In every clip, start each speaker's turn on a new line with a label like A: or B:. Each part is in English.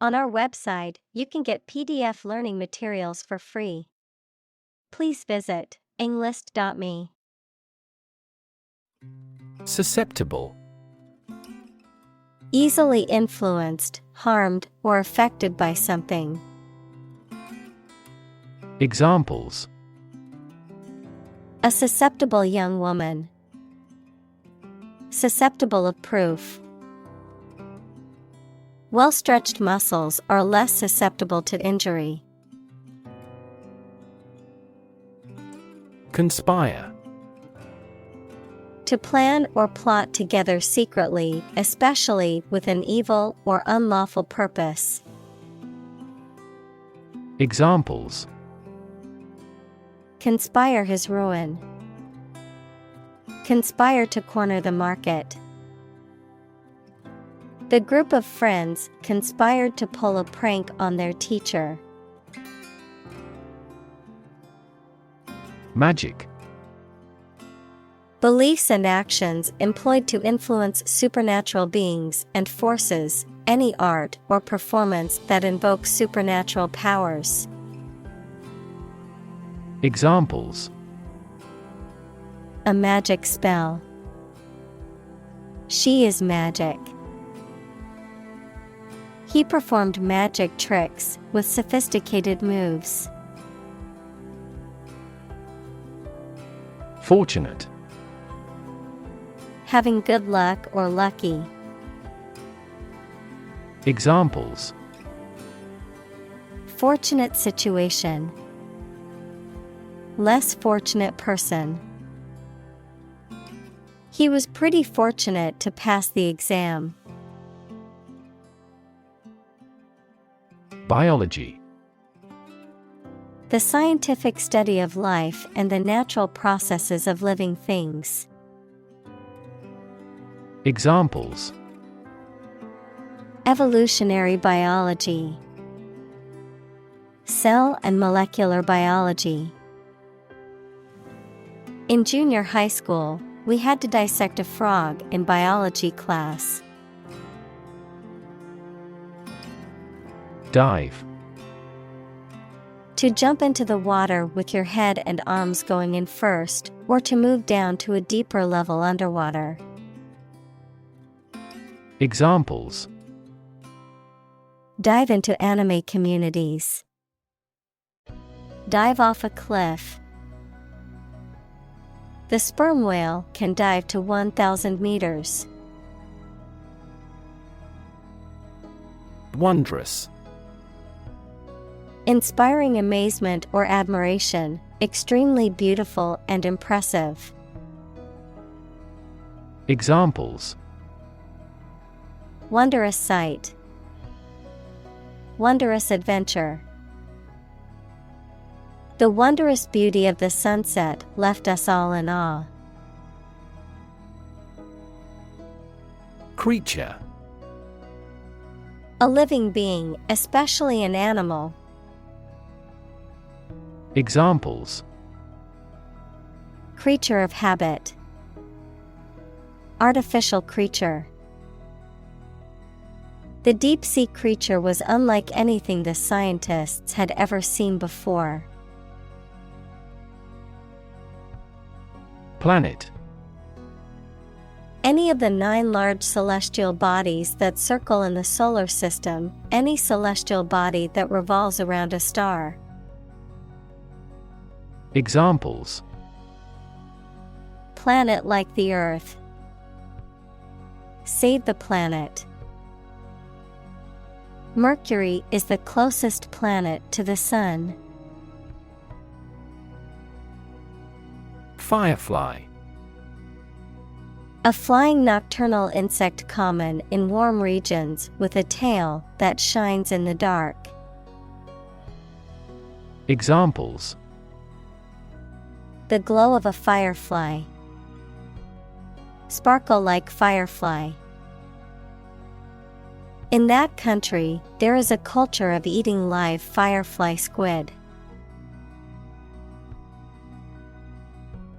A: On our website, you can get PDF learning materials for free. Please visit englist.me.
B: Susceptible.
A: Easily influenced, harmed, or affected by something.
B: Examples:
A: A susceptible young woman. Susceptible of proof. Well-stretched muscles are less susceptible to injury.
B: Conspire.
A: To plan or plot together secretly, especially with an evil or unlawful purpose.
B: Examples:
A: Conspire his ruin. Conspire to corner the market. The group of friends conspired to pull a prank on their teacher.
B: Magic.
A: Beliefs and actions employed to influence supernatural beings and forces, any art or performance that invokes supernatural powers.
B: Examples:
A: A magic spell. She is magic. He performed magic tricks with sophisticated moves.
B: Fortunate.
A: Having good luck or lucky.
B: Examples:
A: Fortunate situation. Less fortunate person. He was pretty fortunate to pass the exam.
B: Biology.
A: The scientific study of life and the natural processes of living things.
B: Examples:
A: Evolutionary biology. Cell and molecular biology. In junior high school, we had to dissect a frog in biology class.
B: Dive.
A: To jump into the water with your head and arms going in first, or to move down to a deeper level underwater.
B: Examples:
A: Dive into anime communities. Dive off a cliff. The sperm whale can dive to 1,000 meters.
B: Wondrous.
A: Inspiring amazement or admiration, extremely beautiful and impressive.
B: Examples:
A: Wondrous sight. Wondrous adventure. The wondrous beauty of the sunset left us all in awe.
B: Creature.
A: A living being, especially an animal.
B: Examples:
A: Creature of habit. Artificial creature. The deep-sea creature was unlike anything the scientists had ever seen before.
B: Planet.
A: Any of the 9 large celestial bodies that circle in the solar system, any celestial body that revolves around a star.
B: Examples:
A: Planet like the Earth. Save the planet. Mercury is the closest planet to the Sun.
B: Firefly.
A: A flying nocturnal insect common in warm regions with a tail that shines in the dark.
B: Examples:
A: The glow of a firefly. Sparkle like firefly. In that country, there is a culture of eating live firefly squid.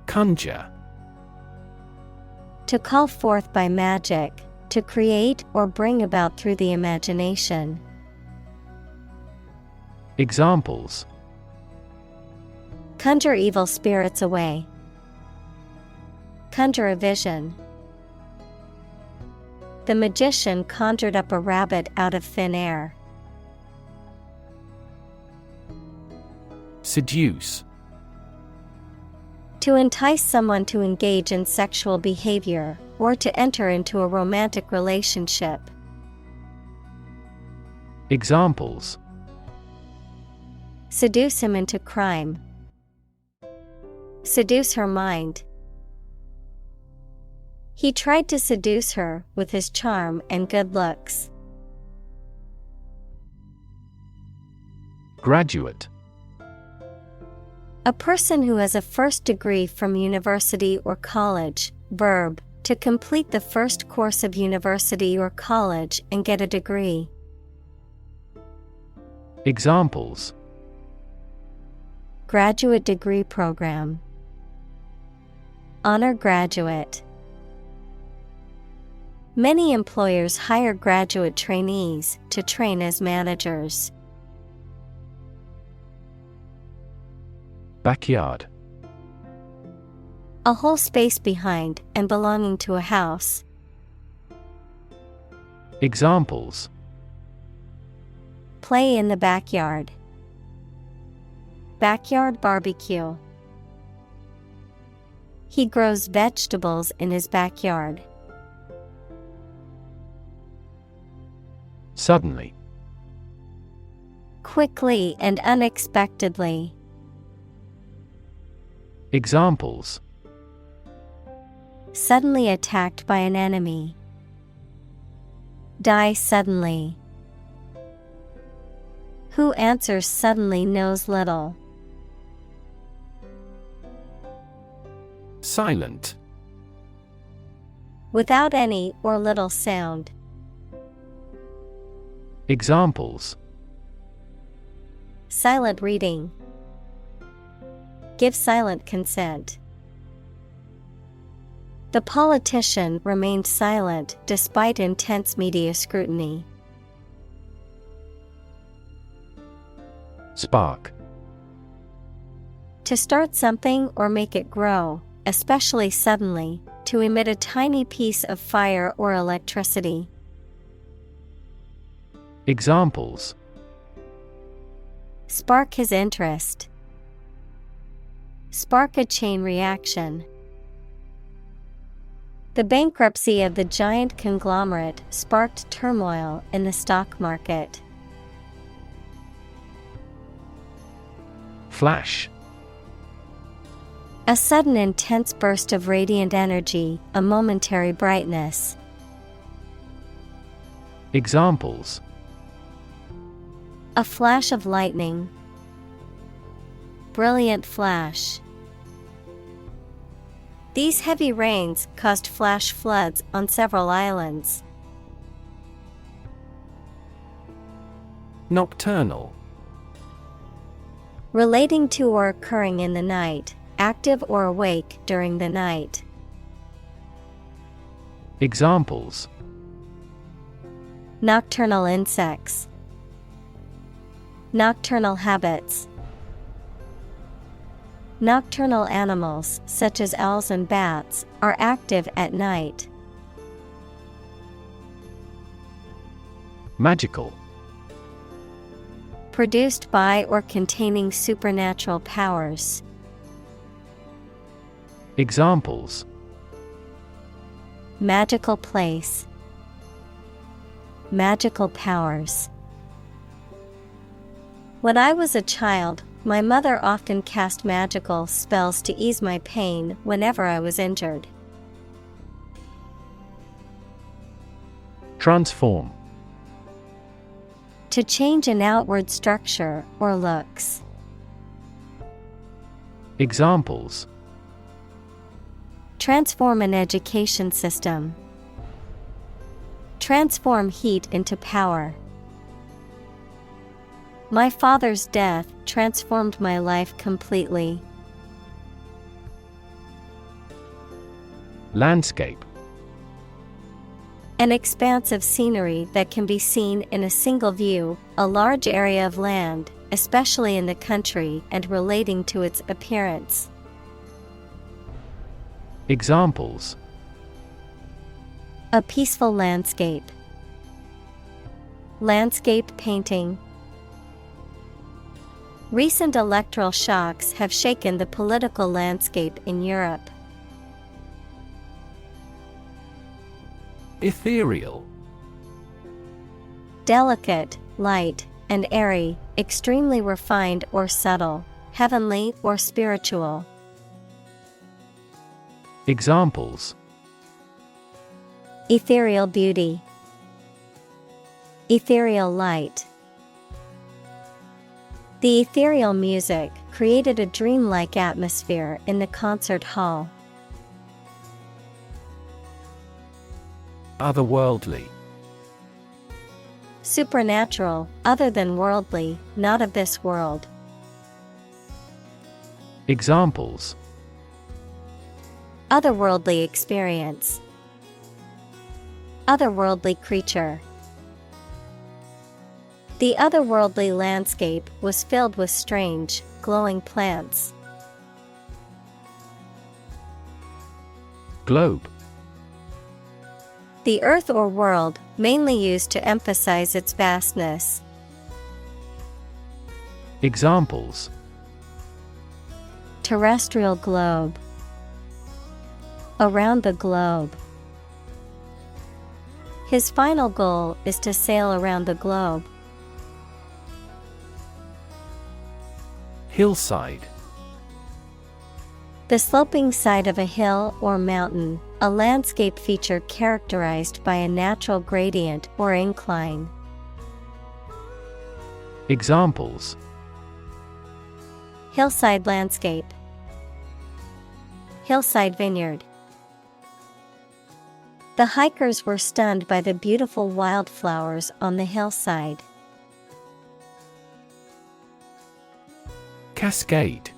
B: Conjure.
A: To call forth by magic, to create or bring about through the imagination.
B: Examples:
A: conjure evil spirits away, conjure a vision. The magician conjured up a rabbit out of thin air.
B: Seduce.
A: To entice someone to engage in sexual behavior, or to enter into a romantic relationship.
B: Examples:
A: seduce him into crime, seduce her mind. He tried to seduce her with his charm and good looks.
B: Graduate.
A: A person who has a first degree from university or college. Verb, to complete the first course of university or college and get a degree.
B: Examples:
A: graduate degree program, honor graduate. Many employers hire graduate trainees to train as managers.
B: Backyard.
A: A whole space behind and belonging to a house.
B: Examples:
A: play in the backyard, backyard barbecue. He grows vegetables in his backyard.
B: Suddenly.
A: Quickly and unexpectedly.
B: Examples:
A: suddenly attacked by an enemy, die suddenly. Who answers suddenly knows little.
B: Silent.
A: Without any or little sound.
B: Examples:
A: silent reading, give silent consent. The politician remained silent despite intense media scrutiny.
B: Spark.
A: To start something or make it grow, especially suddenly, to emit a tiny piece of fire or electricity.
B: Examples:
A: spark his interest, spark a chain reaction. The bankruptcy of the giant conglomerate sparked turmoil in the stock market.
B: Flash.
A: A sudden intense burst of radiant energy, a momentary brightness.
B: Examples:
A: a flash of lightning, brilliant flash. These heavy rains caused flash floods on several islands.
B: Nocturnal.
A: Relating to or occurring in the night, active or awake during the night.
B: Examples:
A: nocturnal insects, nocturnal habits. Nocturnal animals, such as owls and bats, are active at night.
B: Magical.
A: Produced by or containing supernatural powers.
B: Examples:
A: magical place, magical powers. When I was a child, my mother often cast magical spells to ease my pain whenever I was injured.
B: Transform.
A: To change an outward structure or looks.
B: Examples:
A: transform an education system, transform heat into power. My father's death transformed my life completely.
B: Landscape.
A: An expanse of scenery that can be seen in a single view, a large area of land, especially in the country and relating to its appearance.
B: Examples:
A: A peaceful landscape. Landscape painting. Recent electoral shocks have shaken the political landscape in Europe.
B: Ethereal.
A: Delicate, light, and airy, extremely refined or subtle, heavenly or spiritual.
B: Examples:
A: Ethereal beauty. Ethereal light. The ethereal music created a dreamlike atmosphere in the concert hall.
B: Otherworldly.
A: Supernatural, other than worldly, not of this world.
B: Examples:
A: Otherworldly experience. Otherworldly creature. The otherworldly landscape was filled with strange, glowing plants.
B: Globe.
A: The earth or world, mainly used to emphasize its vastness.
B: Examples:
A: Terrestrial globe. Around the globe. His final goal is to sail around the globe.
B: Hillside.
A: The sloping side of a hill or mountain, a landscape feature characterized by a natural gradient or incline.
B: Examples:
A: Hillside landscape. Hillside vineyard. The hikers were stunned by the beautiful wildflowers on the hillside.
B: Cascade.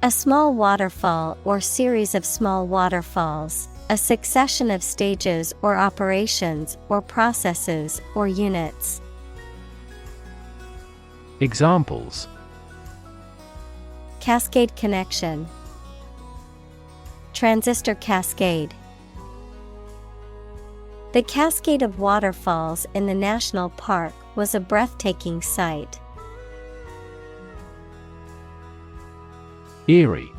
A: A small waterfall or series of small waterfalls, a succession of stages or operations or processes or units.
B: Examples:
A: Cascade connection. Transistor cascade. The cascade of waterfalls in the national park was a breathtaking sight.
B: Eerie.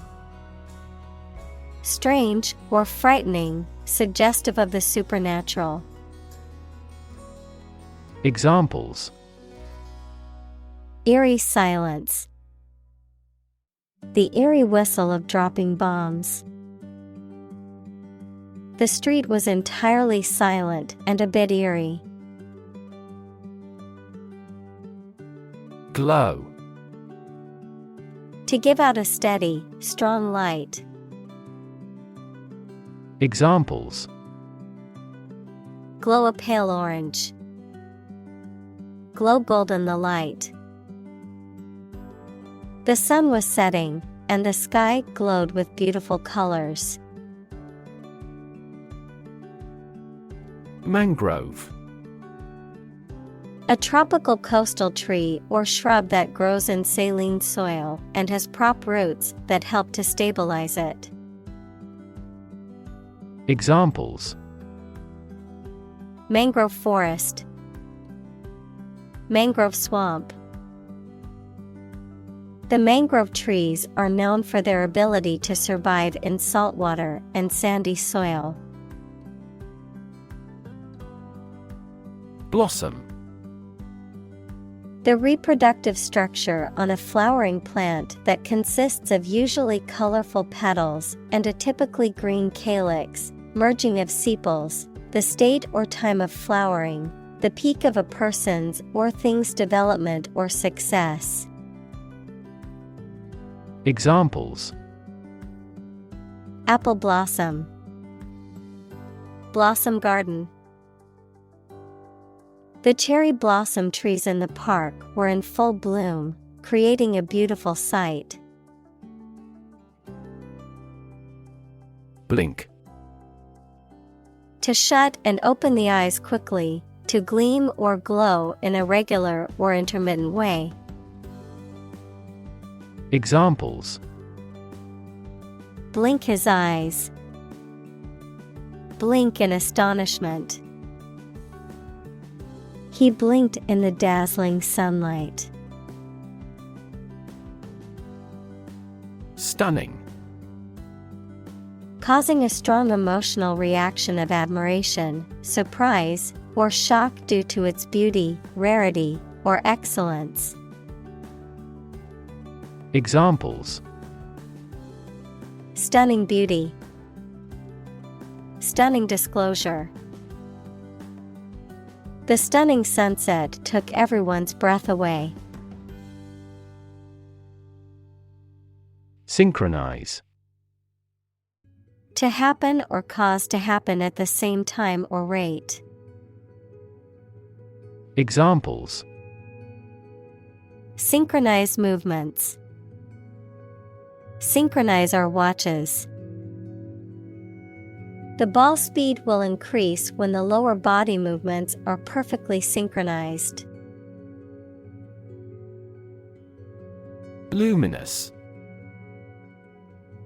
A: Strange or frightening, suggestive of the supernatural.
B: Examples:
A: Eerie silence. The eerie whistle of dropping bombs. The street was entirely silent and a bit eerie.
B: Glow.
A: To give out a steady, strong light.
B: Examples:
A: Glow a pale orange. Glow golden the light. The sun was setting, and the sky glowed with beautiful colors.
B: Mangrove.
A: A tropical coastal tree or shrub that grows in saline soil and has prop roots that help to stabilize it.
B: Examples:
A: Mangrove forest. Mangrove swamp. The mangrove trees are known for their ability to survive in saltwater and sandy soil.
B: Blossom.
A: The reproductive structure on a flowering plant that consists of usually colorful petals and a typically green calyx, merging of sepals, the state or time of flowering, the peak of a person's or thing's development or success.
B: Examples:
A: Apple blossom. Blossom garden. The cherry blossom trees in the park were in full bloom, creating a beautiful sight.
B: Blink.
A: To shut and open the eyes quickly, to gleam or glow in a regular or intermittent way.
B: Examples:
A: Blink his eyes. Blink in astonishment. He blinked in the dazzling sunlight.
B: Stunning.
A: Causing a strong emotional reaction of admiration, surprise, or shock due to its beauty, rarity, or excellence.
B: Examples:
A: Stunning beauty. Stunning disclosure. The stunning sunset took everyone's breath away.
B: Synchronize.
A: To happen or cause to happen at the same time or rate.
B: Examples:
A: Synchronize movements. Synchronize our watches. The ball speed will increase when the lower body movements are perfectly synchronized.
B: Luminous.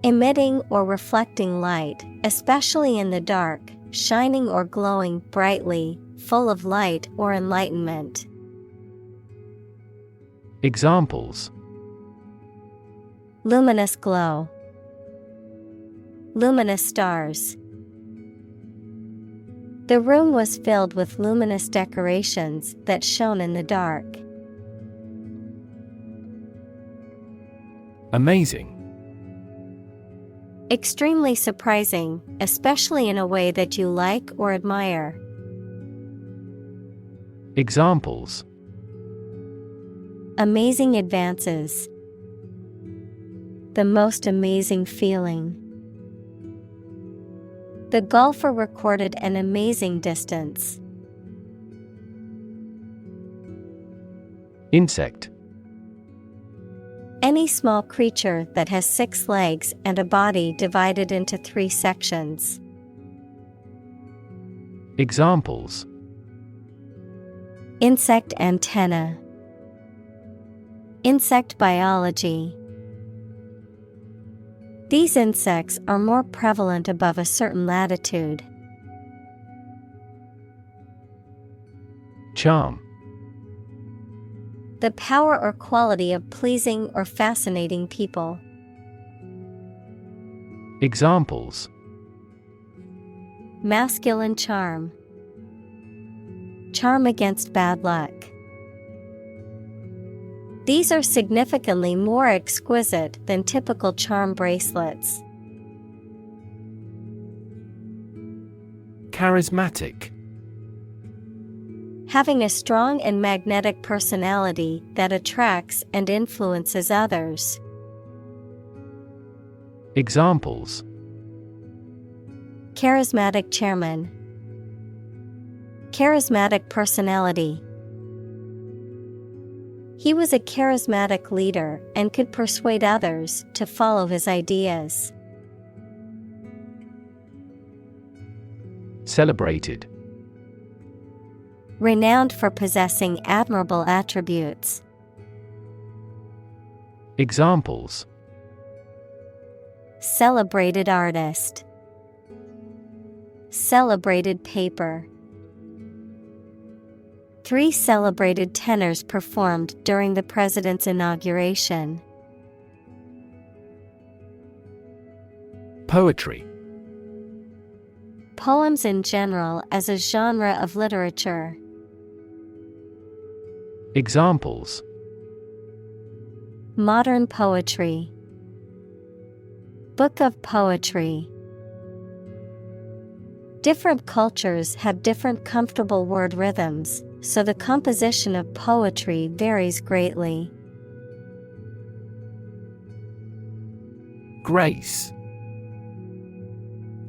A: Emitting or reflecting light, especially in the dark, shining or glowing brightly, full of light or enlightenment.
B: Examples:
A: Luminous glow. Luminous stars. The room was filled with luminous decorations that shone in the dark.
B: Amazing.
A: Extremely surprising, especially in a way that you like or admire.
B: Examples:
A: Amazing advances. The most amazing feeling. The golfer recorded an amazing distance.
B: Insect.
A: Any small creature that has 6 legs and a body divided into 3 sections.
B: Examples:
A: Insect antenna. Insect biology. These insects are more prevalent above a certain latitude.
B: Charm.
A: The power or quality of pleasing or fascinating people.
B: Examples:
A: Masculine charm. Charm against bad luck. These are significantly more exquisite than typical charm bracelets.
B: Charismatic.
A: Having a strong and magnetic personality that attracts and influences others.
B: Examples:
A: Charismatic chairman. Charismatic personality. He was a charismatic leader and could persuade others to follow his ideas.
B: Celebrated.
A: Renowned for possessing admirable attributes.
B: Examples:
A: Celebrated artist. Celebrated paper. 3 celebrated tenors performed during the president's inauguration.
B: Poetry.
A: Poems in general as a genre of literature.
B: Examples:
A: Modern poetry. Book of poetry. Different cultures have different comfortable word rhythms, so the composition of poetry varies greatly.
B: Grace.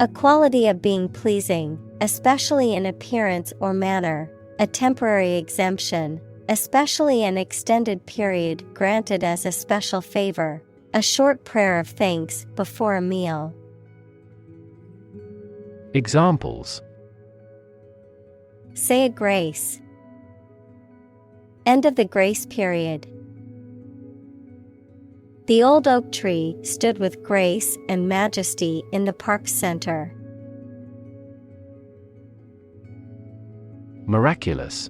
A: A quality of being pleasing, especially in appearance or manner, a temporary exemption, especially an extended period granted as a special favor, a short prayer of thanks before a meal.
B: Examples:
A: Say a grace. End of the grace period. The old oak tree stood with grace and majesty in the park's center.
B: Miraculous.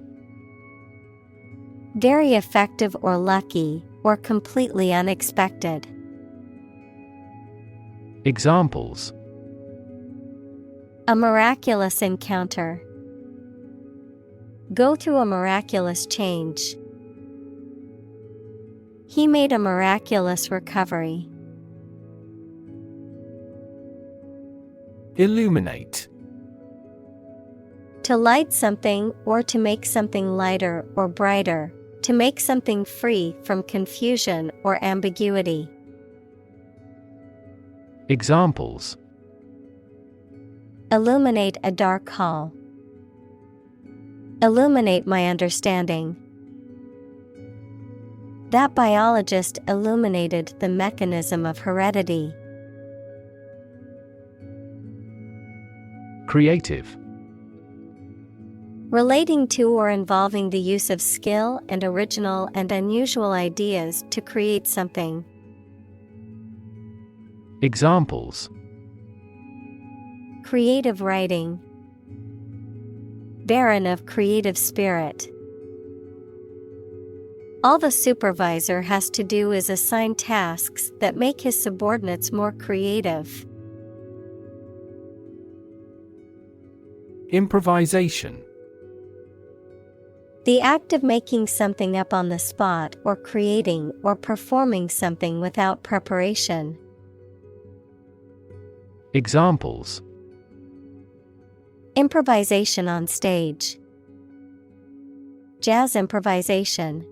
A: Very effective or lucky, or completely unexpected.
B: Examples:
A: A miraculous encounter. Go through a miraculous change. He made a miraculous recovery.
B: Illuminate.
A: To light something or to make something lighter or brighter, to make something free from confusion or ambiguity.
B: Examples:
A: Illuminate a dark hall. Illuminate my understanding. That biologist illuminated the mechanism of heredity.
B: Creative.
A: Relating to or involving the use of skill and original and unusual ideas to create something.
B: Examples:
A: Creative writing. Barren of creative spirit. All the supervisor has to do is assign tasks that make his subordinates more creative.
B: Improvisation.
A: The act of making something up on the spot or creating or performing something without preparation.
B: Examples:
A: Improvisation on stage. Jazz improvisation.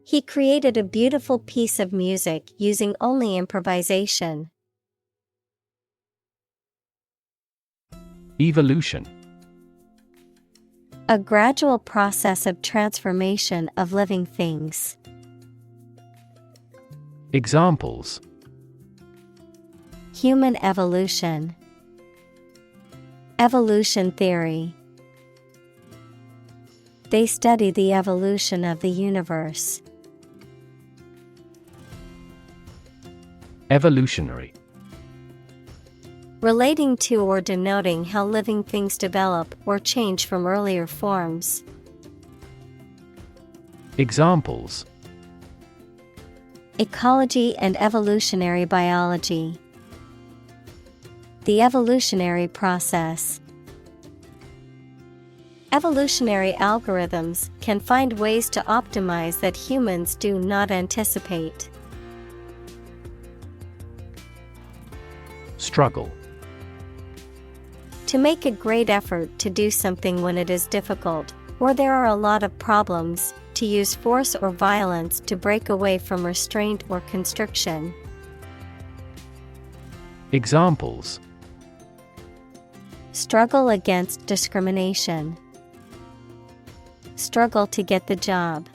A: He created a beautiful piece of music using only improvisation.
B: Evolution.
A: A gradual process of transformation of living things.
B: Examples:
A: Human evolution. Evolution theory. They study the evolution of the universe.
B: Evolutionary.
A: Relating to or denoting how living things develop or change from earlier forms.
B: Examples:
A: Ecology and evolutionary biology. The evolutionary process. Evolutionary algorithms can find ways to optimize that humans do not anticipate.
B: Struggle.
A: To make a great effort to do something when it is difficult, or there are a lot of problems, to use force or violence to break away from restraint or constriction.
B: Examples:
A: Struggle against discrimination. Struggle to get the job.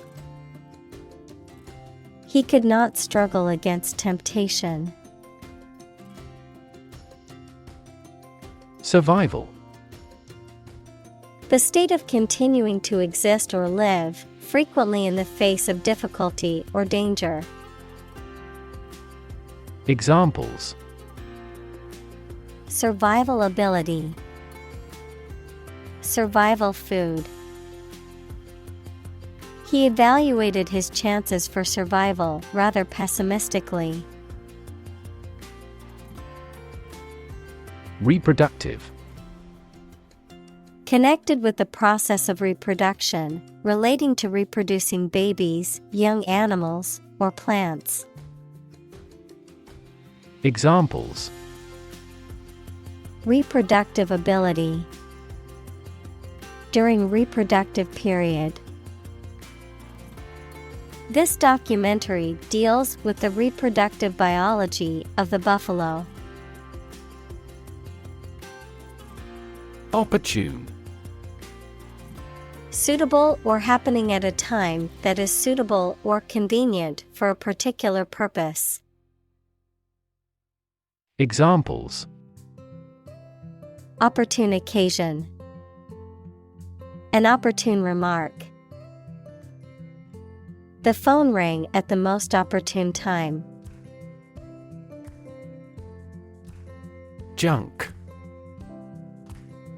A: He could not struggle against temptation.
B: Survival.
A: The state of continuing to exist or live, frequently in the face of difficulty or danger.
B: Examples:
A: Survival ability. Survival food. He evaluated his chances for survival rather pessimistically.
B: Reproductive.
A: Connected with the process of reproduction, relating to reproducing babies, young animals, or plants.
B: Examples:
A: Reproductive ability. During reproductive period. This documentary deals with the reproductive biology of the buffalo.
B: Opportune.
A: Suitable or happening at a time that is suitable or convenient for a particular purpose.
B: Examples:
A: Opportune occasion. An opportune remark. The phone rang at the most opportune time.
B: Junk.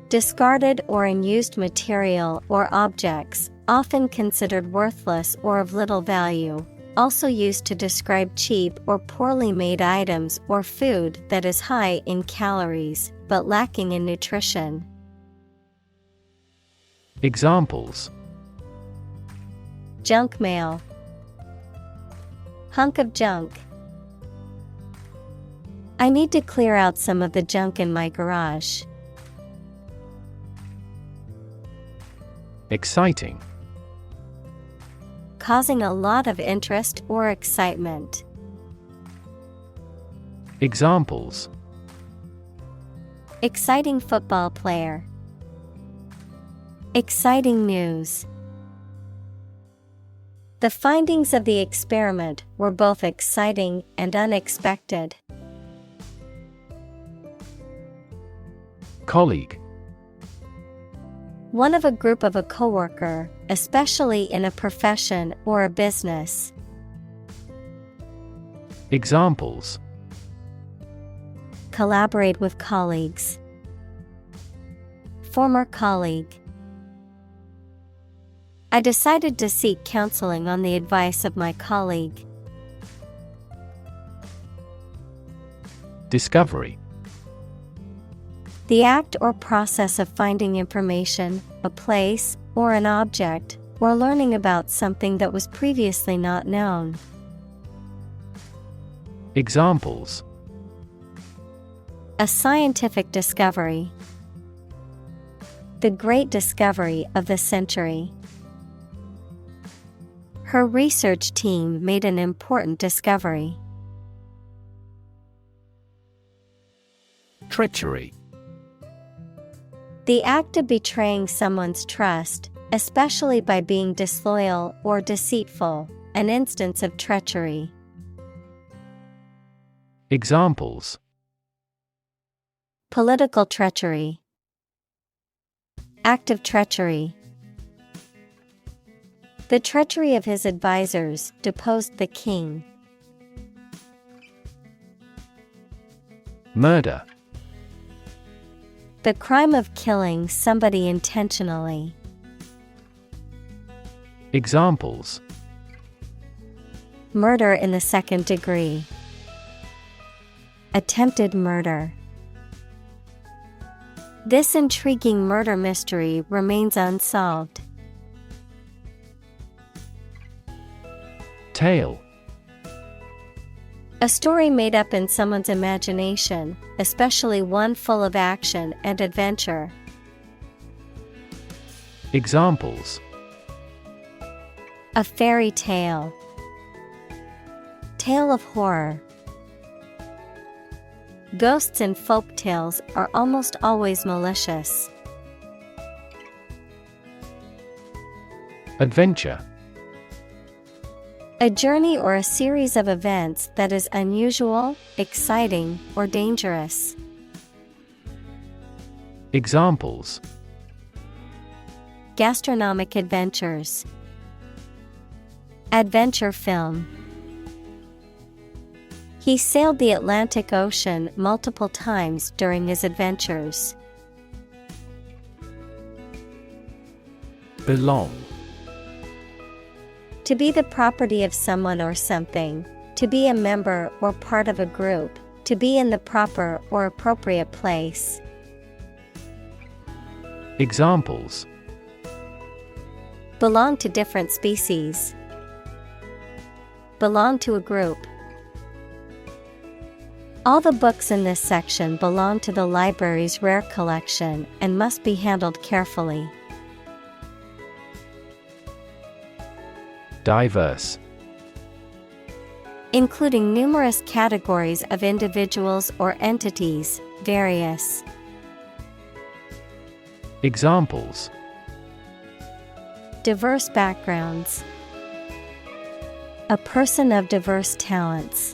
A: Discarded or unused material or objects, often considered worthless or of little value, also used to describe cheap or poorly made items or food that is high in calories but lacking in nutrition.
B: Examples:
A: Junk mail. Hunk of junk. I need to clear out some of the junk in my garage.
B: Exciting.
A: Causing a lot of interest or excitement.
B: Examples:
A: Exciting football player. Exciting news. The findings of the experiment were both exciting and unexpected.
B: Colleague.
A: One of a group of a coworker, especially in a profession or a business.
B: Examples:
A: Collaborate with colleagues. Former colleague. I decided to seek counseling on the advice of my colleague.
B: Discovery.
A: The act or process of finding information, a place, or an object, or learning about something that was previously not known.
B: Examples:
A: A scientific discovery. The great discovery of the century. Her research team made an important discovery.
B: Treachery.
A: The act of betraying someone's trust, especially by being disloyal or deceitful, an instance of treachery.
B: Examples:
A: Political treachery. Act of treachery. The treachery of his advisors deposed the king.
B: Murder.
A: The crime of killing somebody intentionally.
B: Examples:
A: Murder in the second degree. Attempted murder. This intriguing murder mystery remains unsolved.
B: Tale.
A: A story made up in someone's imagination, especially one full of action and adventure.
B: Examples:
A: A fairy tale. Tale of horror. Ghosts in folk tales are almost always malicious.
B: Adventure.
A: A journey or a series of events that is unusual, exciting, or dangerous.
B: Examples:
A: Gastronomic adventures. Adventure film. He sailed the Atlantic Ocean multiple times during his adventures.
B: Belong.
A: To be the property of someone or something, to be a member or part of a group, to be in the proper or appropriate place.
B: Examples:
A: Belong to different species. Belong to a group. All the books in this section belong to the library's rare collection and must be handled carefully.
B: Diverse.
A: Including numerous categories of individuals or entities, various.
B: Examples:
A: Diverse backgrounds. A person of diverse talents.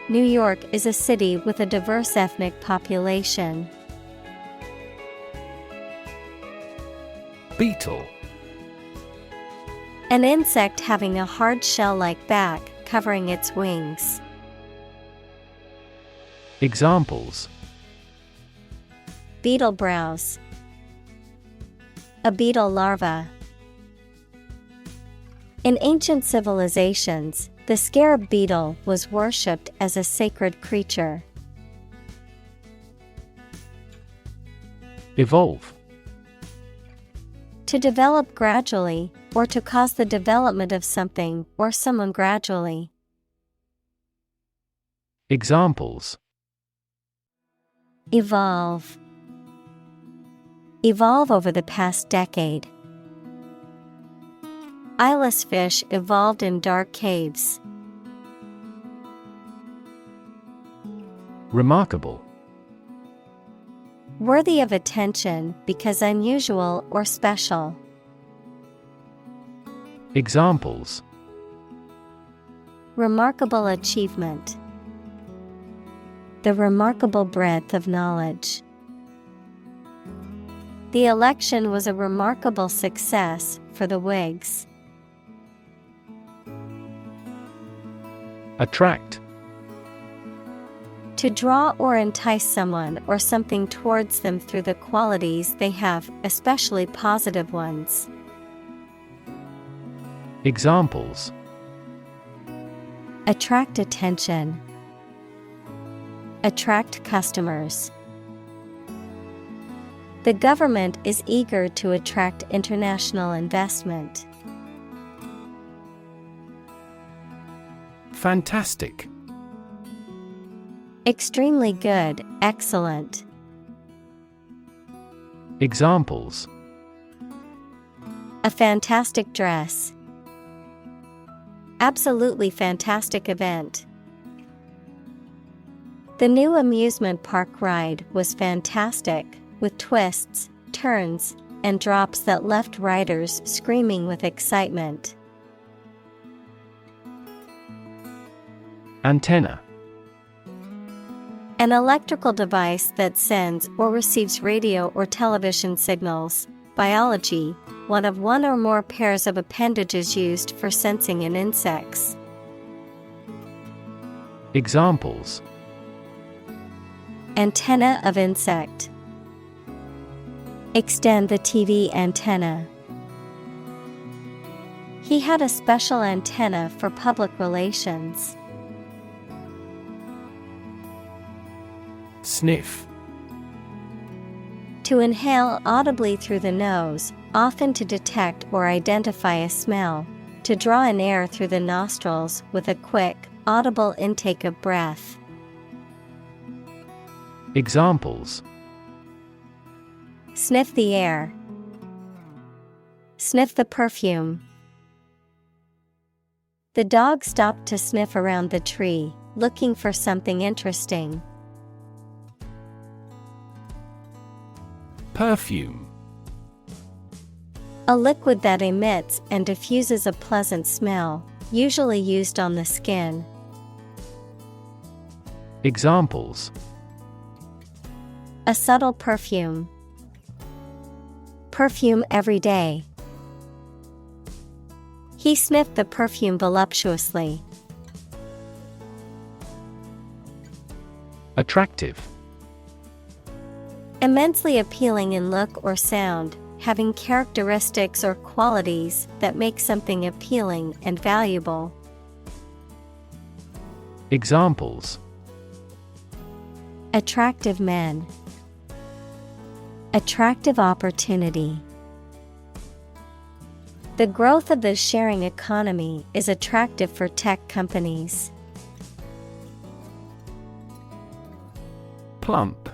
A: New York is a city with a diverse ethnic population.
B: Beetle.
A: An insect having a hard shell-like back covering its wings.
B: Examples:
A: Beetle browse. A beetle larva. In ancient civilizations, the scarab beetle was worshipped as a sacred creature.
B: Evolve.
A: To develop gradually, or to cause the development of something or someone gradually.
B: Examples:
A: Evolve. Evolve over the past decade. Eyeless fish evolved in dark caves.
B: Remarkable.
A: Worthy of attention because unusual or special.
B: Examples:
A: Remarkable achievement. The remarkable breadth of knowledge. The election was a remarkable success for the Whigs.
B: Attract.
A: To draw or entice someone or something towards them through the qualities they have, especially positive ones.
B: Examples:
A: Attract attention. Attract customers. The government is eager to attract international investment.
B: Fantastic.
A: Extremely good, excellent.
B: Examples:
A: A fantastic dress. Absolutely fantastic event. The new amusement park ride was fantastic, with twists, turns, and drops that left riders screaming with excitement.
B: Antenna.
A: An electrical device that sends or receives radio or television signals. Biology, one or more pairs of appendages used for sensing in insects.
B: Examples:
A: Antenna of insect. Extend the TV antenna. He had a special antenna for public relations.
B: Sniff.
A: To inhale audibly through the nose, often to detect or identify a smell. To draw in air through the nostrils with a quick, audible intake of breath.
B: Examples:
A: Sniff the air. Sniff the perfume. The dog stopped to sniff around the tree, looking for something interesting.
B: Perfume.
A: A liquid that emits and diffuses a pleasant smell, usually used on the skin.
B: Examples:
A: A subtle perfume. Perfume every day. He sniffed the perfume voluptuously.
B: Attractive.
A: Immensely appealing in look or sound, having characteristics or qualities that make something appealing and valuable.
B: Examples:
A: Attractive men. Attractive opportunity. The growth of the sharing economy is attractive for tech companies.
B: Plump.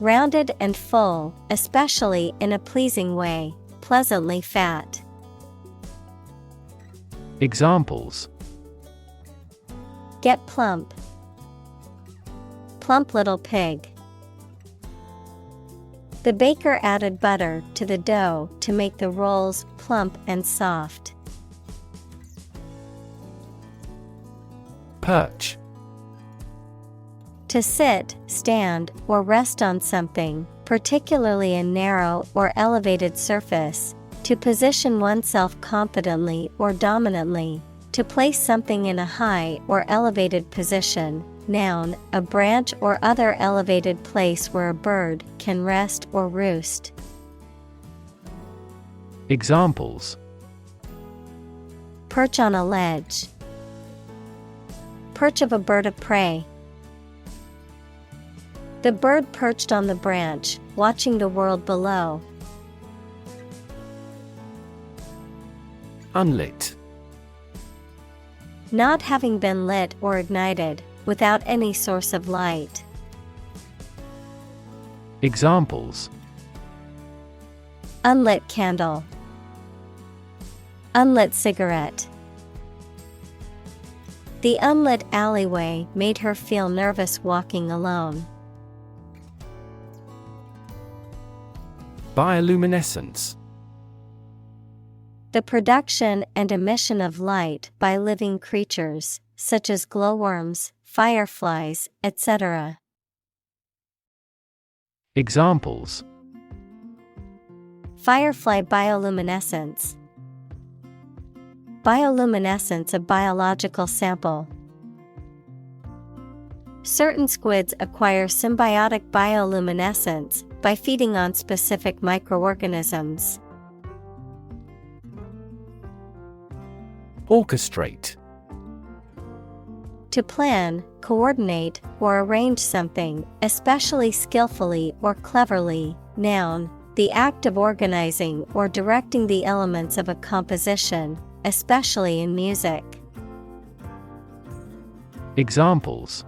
A: Rounded and full, especially in a pleasing way, pleasantly fat.
B: Examples:
A: Get plump. Plump little pig. The baker added butter to the dough to make the rolls plump and soft.
B: Perch.
A: To sit, stand, or rest on something, particularly a narrow or elevated surface, to position oneself confidently or dominantly, to place something in a high or elevated position. Noun, a branch or other elevated place where a bird can rest or roost.
B: Examples:
A: Perch on a ledge. Perch of a bird of prey. The bird perched on the branch, watching the world below.
B: Unlit.
A: Not having been lit or ignited, without any source of light.
B: Examples:
A: Unlit candle. Unlit cigarette. The unlit alleyway made her feel nervous walking alone.
B: Bioluminescence.
A: The production and emission of light by living creatures, such as glowworms, fireflies, etc.
B: Examples:
A: Firefly bioluminescence. Bioluminescence of biological sample. Certain squids acquire symbiotic bioluminescence by feeding on specific microorganisms.
B: Orchestrate.
A: To plan, coordinate, or arrange something, especially skillfully or cleverly. Noun, the act of organizing or directing the elements of a composition, especially in music.
B: Examples: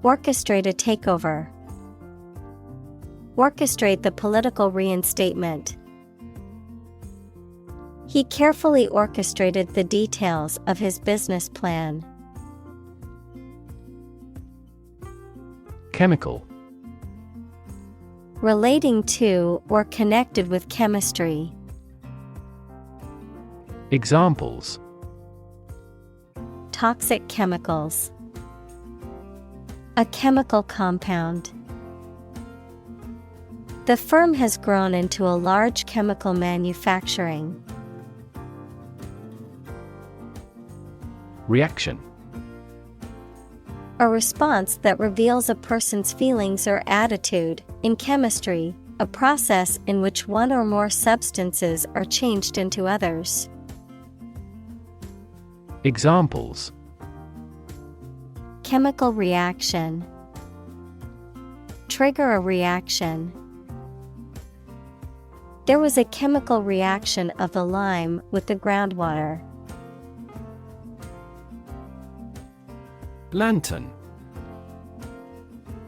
A: Orchestrate a takeover. Orchestrate the political reinstatement. He carefully orchestrated the details of his business plan.
B: Chemical.
A: Relating to or connected with chemistry.
B: Examples:
A: Toxic chemicals. A chemical compound. The firm has grown into a large chemical manufacturing.
B: Reaction.
A: A response that reveals a person's feelings or attitude. In chemistry, a process in which one or more substances are changed into others.
B: Examples:
A: Chemical reaction. Trigger a reaction. There was a chemical reaction of the lime with the groundwater.
B: Lantern.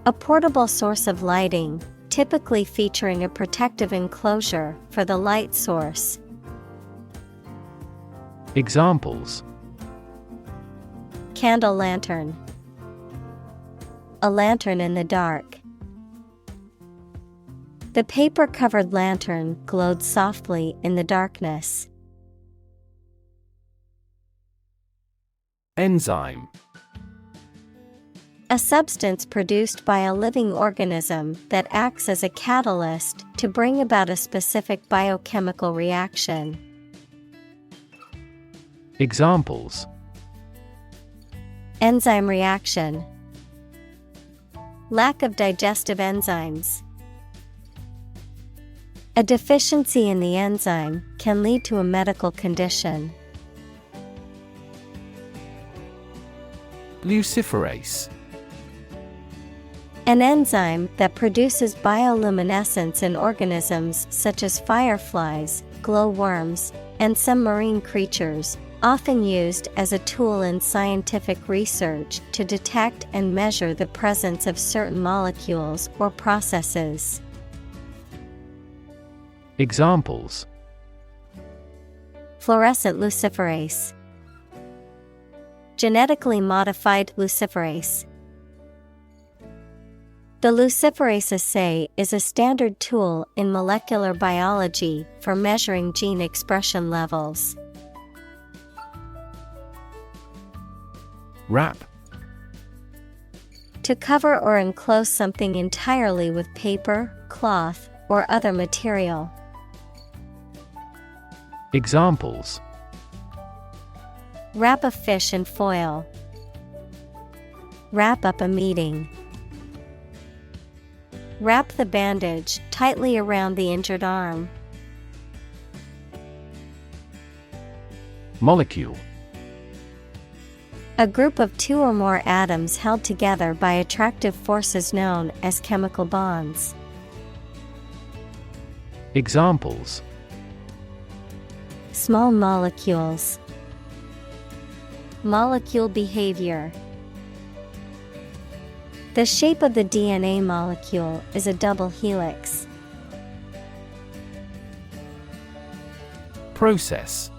A: A portable source of lighting, typically featuring a protective enclosure for the light source.
B: Examples:
A: Candle lantern. A lantern in the dark. The paper-covered lantern glowed softly in the darkness.
B: Enzyme.
A: A substance produced by a living organism that acts as a catalyst to bring about a specific biochemical reaction.
B: Examples:
A: Enzyme reaction. Lack of digestive enzymes. A deficiency in the enzyme can lead to a medical condition.
B: Luciferase.
A: An enzyme that produces bioluminescence in organisms such as fireflies, glowworms, and some marine creatures, often used as a tool in scientific research to detect and measure the presence of certain molecules or processes.
B: Examples:
A: Fluorescent luciferase. Genetically modified luciferase. The luciferase assay is a standard tool in molecular biology for measuring gene expression levels.
B: Wrap.
A: To cover or enclose something entirely with paper, cloth, or other material.
B: Examples:
A: Wrap a fish in foil. Wrap up a meeting. Wrap the bandage tightly around the injured arm.
B: Molecule.
A: A group of two or more atoms held together by attractive forces known as chemical bonds.
B: Examples:
A: Small molecules. Molecule behavior. The shape of the DNA molecule is a double helix.
B: Process.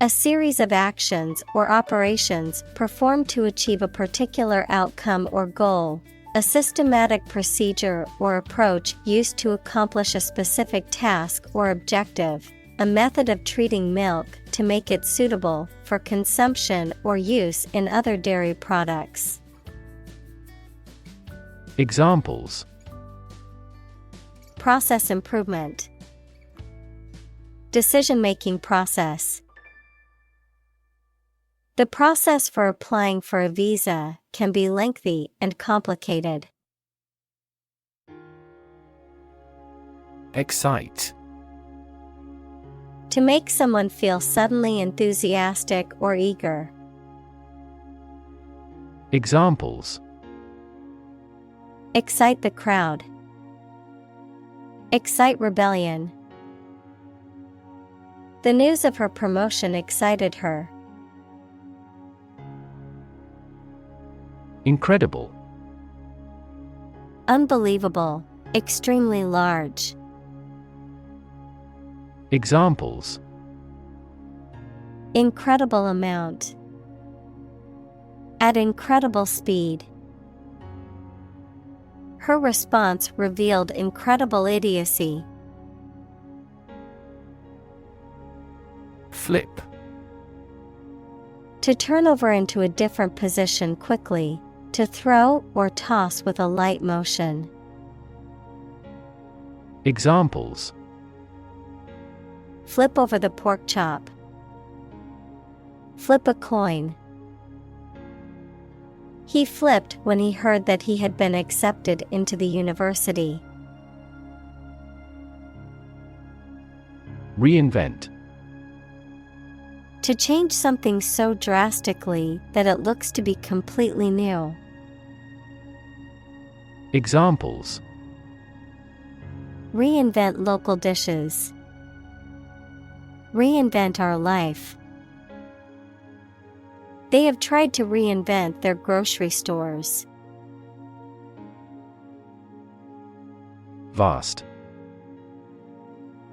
A: A series of actions or operations performed to achieve a particular outcome or goal, a systematic procedure or approach used to accomplish a specific task or objective, a method of treating milk to make it suitable for consumption or use in other dairy products.
B: Examples:
A: Process improvement. Decision-making process. The process for applying for a visa can be lengthy and complicated.
B: Excite.
A: To make someone feel suddenly enthusiastic or eager.
B: Examples:
A: Excite the crowd. Excite rebellion. The news of her promotion excited her.
B: Incredible.
A: Unbelievable, extremely large.
B: Examples:
A: Incredible amount. At incredible speed. Her response revealed incredible idiocy.
B: Flip.
A: To turn over into a different position quickly, to throw or toss with a light motion.
B: Examples:
A: Flip over the pork chop. Flip a coin. He flipped when he heard that he had been accepted into the university.
B: Reinvent.
A: To change something so drastically that it looks to be completely new.
B: Examples:
A: Reinvent local dishes. Reinvent our life. They have tried to reinvent their grocery stores.
B: Vast.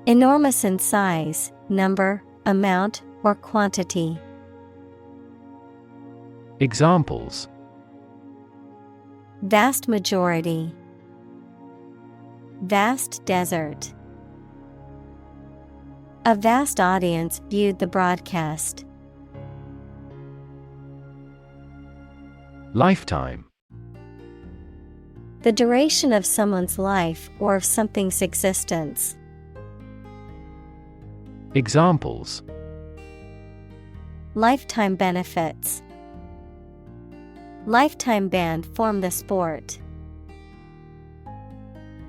A: Enormous in size, number, amount, or quantity.
B: Examples:
A: Vast majority. Vast desert. A vast audience viewed the broadcast.
B: Lifetime.
A: The duration of someone's life or of something's existence.
B: Examples:
A: Lifetime benefits. Lifetime ban formed the sport.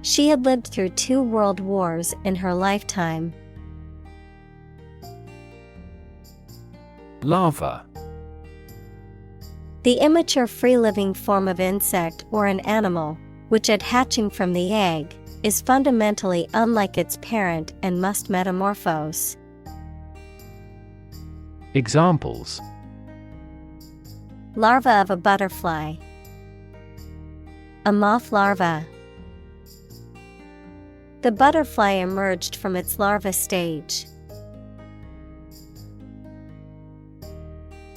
A: She had lived through 2 world wars in her lifetime.
B: Larva.
A: The immature free-living form of insect or an animal, which at hatching from the egg, is fundamentally unlike its parent and must metamorphose.
B: Examples:
A: Larva of a butterfly. A moth larva. The butterfly emerged from its larva stage.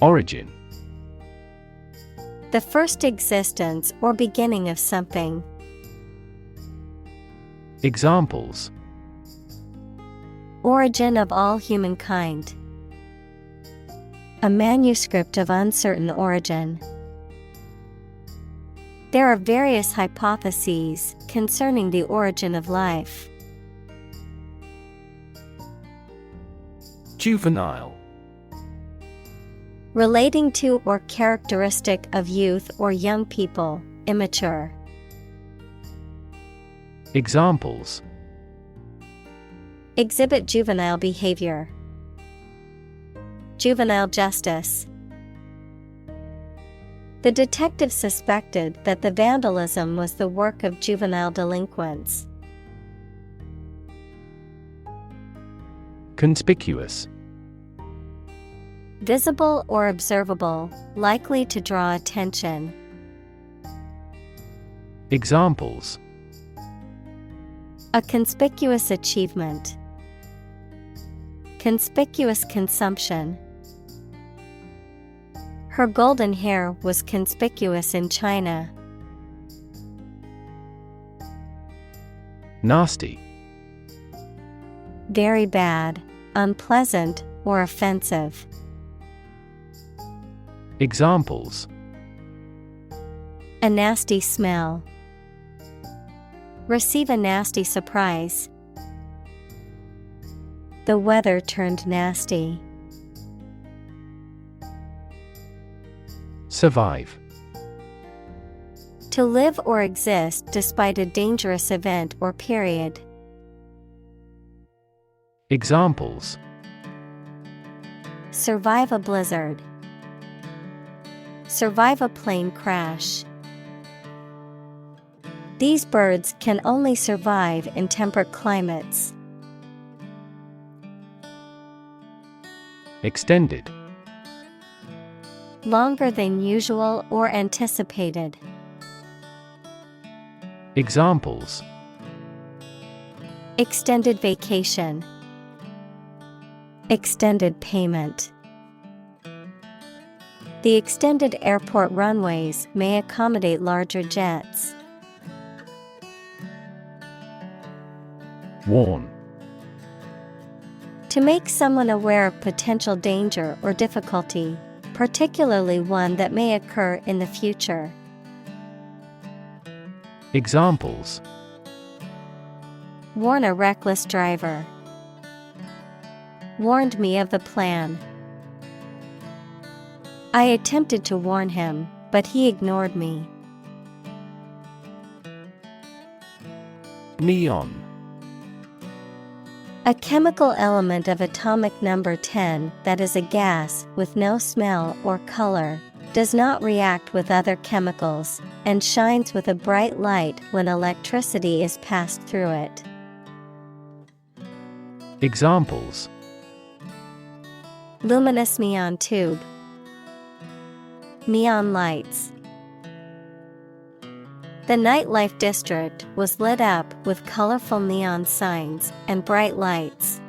B: Origin.
A: The first existence or beginning of something.
B: Examples:
A: Origin of all humankind. A manuscript of uncertain origin. There are various hypotheses concerning the origin of life.
B: Juvenile.
A: Relating to or characteristic of youth or young people, immature.
B: Examples:
A: exhibit juvenile behavior, juvenile justice. The detective suspected that the vandalism was the work of juvenile delinquents.
B: Conspicuous.
A: Visible or observable, likely to draw attention.
B: Examples:
A: a conspicuous achievement, conspicuous consumption. Her golden hair was conspicuous in China.
B: Nasty.
A: Very bad, unpleasant, or offensive.
B: Examples:
A: a nasty smell. Receive a nasty surprise. The weather turned nasty.
B: Survive.
A: To live or exist despite a dangerous event or period.
B: Examples:
A: survive a blizzard. Survive a plane crash. These birds can only survive in temperate climates.
B: Extended.
A: Longer than usual or anticipated.
B: Examples:
A: extended vacation. Extended payment. The extended airport runways may accommodate larger jets.
B: Warn.
A: To make someone aware of potential danger or difficulty, particularly one that may occur in the future.
B: Examples:
A: warn a reckless driver. Warned me of the plan. I attempted to warn him, but he ignored me.
B: Neon.
A: A chemical element of atomic number 10 that is a gas with no smell or color, does not react with other chemicals, and shines with a bright light when electricity is passed through it.
B: Examples:
A: luminous neon tube. Neon lights. The nightlife district was lit up with colorful neon signs and bright lights.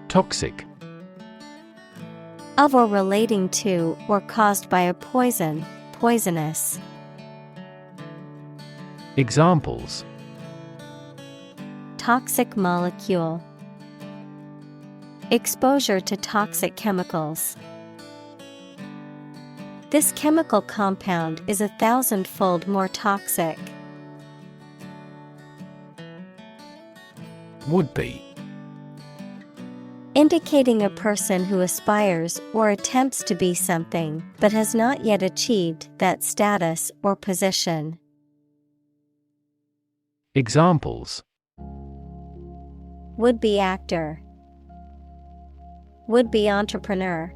B: Toxic.
A: Of or relating to or caused by a poison, poisonous.
B: Examples:
A: toxic molecule. Exposure to toxic chemicals. This chemical compound is 1,000-fold more toxic.
B: Would-be.
A: Indicating a person who aspires or attempts to be something but has not yet achieved that status or position.
B: Examples:
A: would-be actor. Would-be entrepreneur.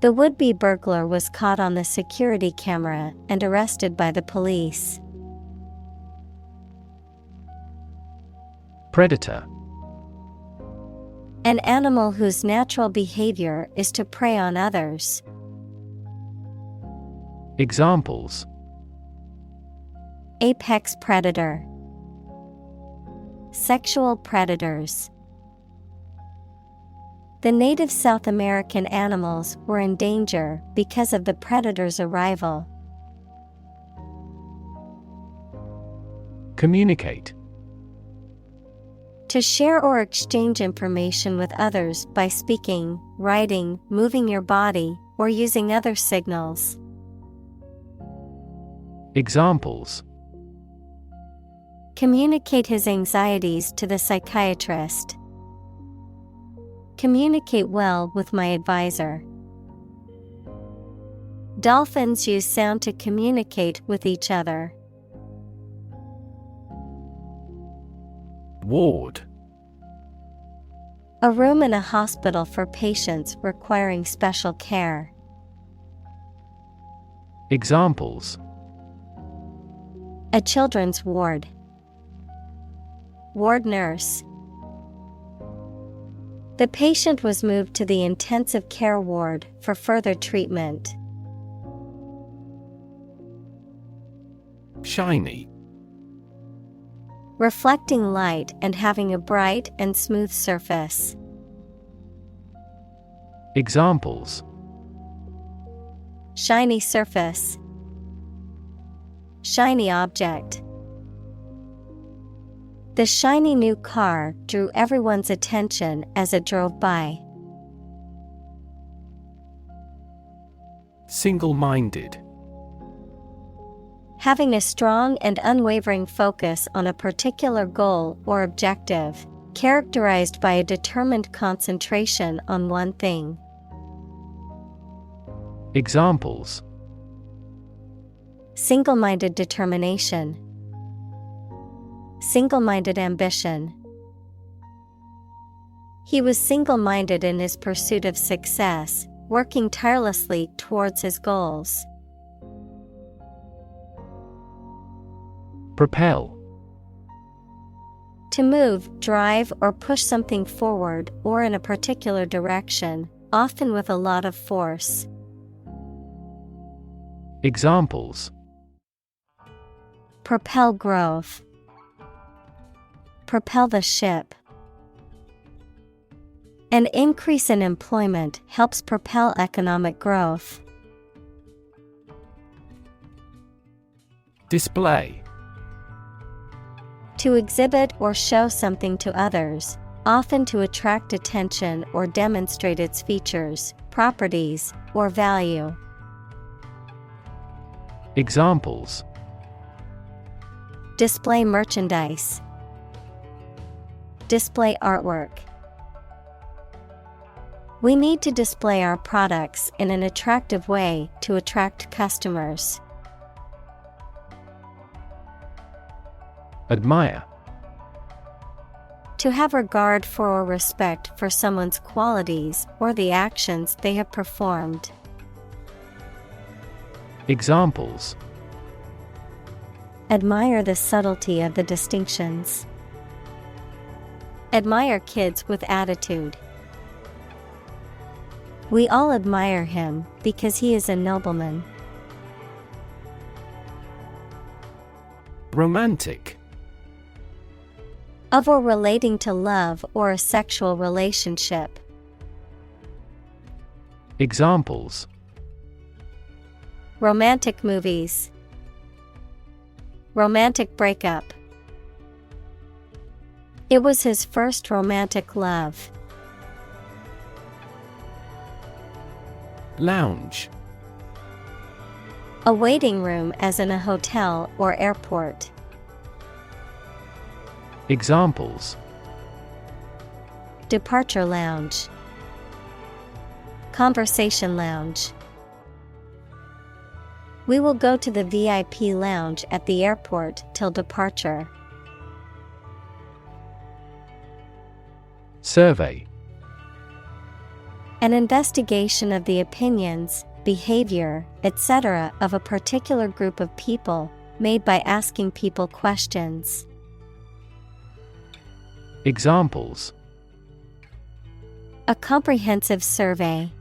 A: The would-be burglar was caught on the security camera and arrested by the police.
B: Predator.
A: An animal whose natural behavior is to prey on others.
B: Examples:
A: apex predator. Sexual predators. The native South American animals were in danger because of the predator's arrival.
B: Communicate.
A: To share or exchange information with others by speaking, writing, moving your body, or using other signals.
B: Examples:
A: Communicate his anxieties to the psychiatrist. Communicate well with my advisor. Dolphins use sound to communicate with each other.
B: Ward.
A: A room in a hospital for patients requiring special care.
B: Examples:
A: A children's ward. Ward nurse. The patient was moved to the intensive care ward for further treatment.
B: Shiny.
A: Reflecting light and having a bright and smooth surface.
B: Examples:
A: Shiny surface. Shiny object. The shiny new car drew everyone's attention as it drove by.
B: Single-minded.
A: Having a strong and unwavering focus on a particular goal or objective, characterized by a determined concentration on one thing.
B: Examples:
A: Single-minded determination. Single-minded ambition. He was single-minded in his pursuit of success, working tirelessly towards his goals.
B: Propel.
A: To move, drive, or push something forward or in a particular direction, often with a lot of force.
B: Examples:
A: Propel growth. Propel the ship. An increase in employment helps propel economic growth.
B: Display.
A: To exhibit or show something to others, often to attract attention or demonstrate its features, properties, or value.
B: Examples:
A: Display merchandise. Display artwork. We need to display our products in an attractive way to attract customers.
B: Admire.
A: To have regard for or respect for someone's qualities or the actions they have performed.
B: Examples:
A: Admire the subtlety of the distinctions. Admire kids with attitude. We all admire him because he is a nobleman.
B: Romantic.
A: Of or relating to love or a sexual relationship.
B: Examples:
A: Romantic movies. Romantic breakup. It was his first romantic love.
B: Lounge.
A: A waiting room as in a hotel or airport.
B: Examples:
A: Departure lounge. Conversation lounge. We will go to the VIP lounge at the airport till departure.
B: Survey.
A: An investigation of the opinions, behavior, etc. of a particular group of people, made by asking people questions.
B: Examples:
A: A comprehensive survey.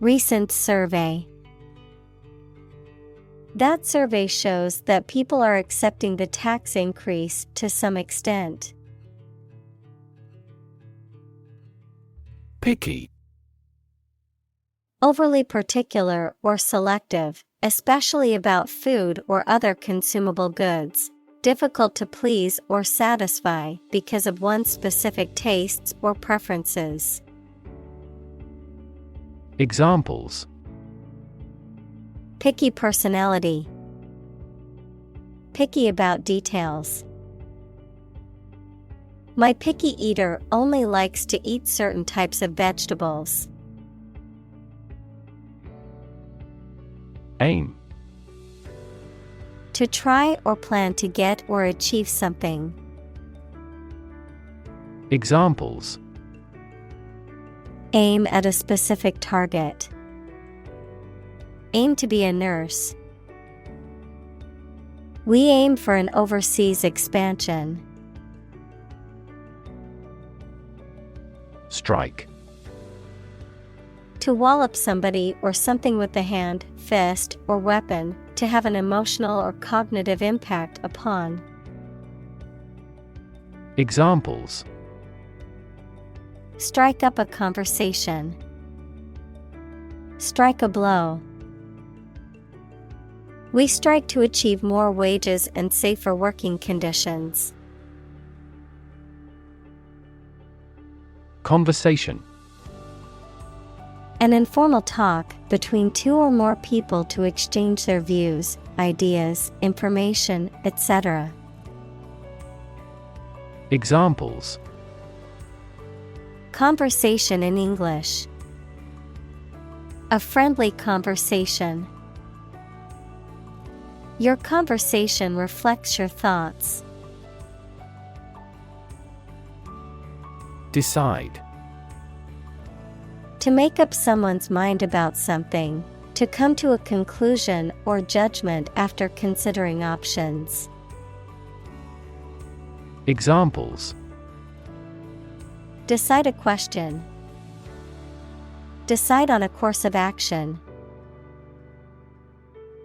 A: Recent survey. That survey shows that people are accepting the tax increase to some extent.
B: Picky.
A: Overly particular or selective, especially about food or other consumable goods. Difficult to please or satisfy because of one's specific tastes or preferences.
B: Examples:
A: picky personality, picky about details. My picky eater only likes to eat certain types of vegetables.
B: Aim:
A: To try or plan to get or achieve something.
B: Examples:
A: Aim at a specific target. Aim to be a nurse. We aim for an overseas expansion.
B: Strike:
A: To wallop somebody or something with the hand, fist, or weapon, to have an emotional or cognitive impact upon.
B: Examples:
A: Strike up a conversation. Strike a blow. We strike to achieve more wages and safer working conditions.
B: Conversation:
A: An informal talk between two or more people to exchange their views, ideas, information, etc.
B: Examples:
A: Conversation in English. A friendly conversation. Your conversation reflects your thoughts.
B: Decide:
A: To make up someone's mind about something, to come to a conclusion or judgment after considering options.
B: Examples:
A: Decide a question. Decide on a course of action.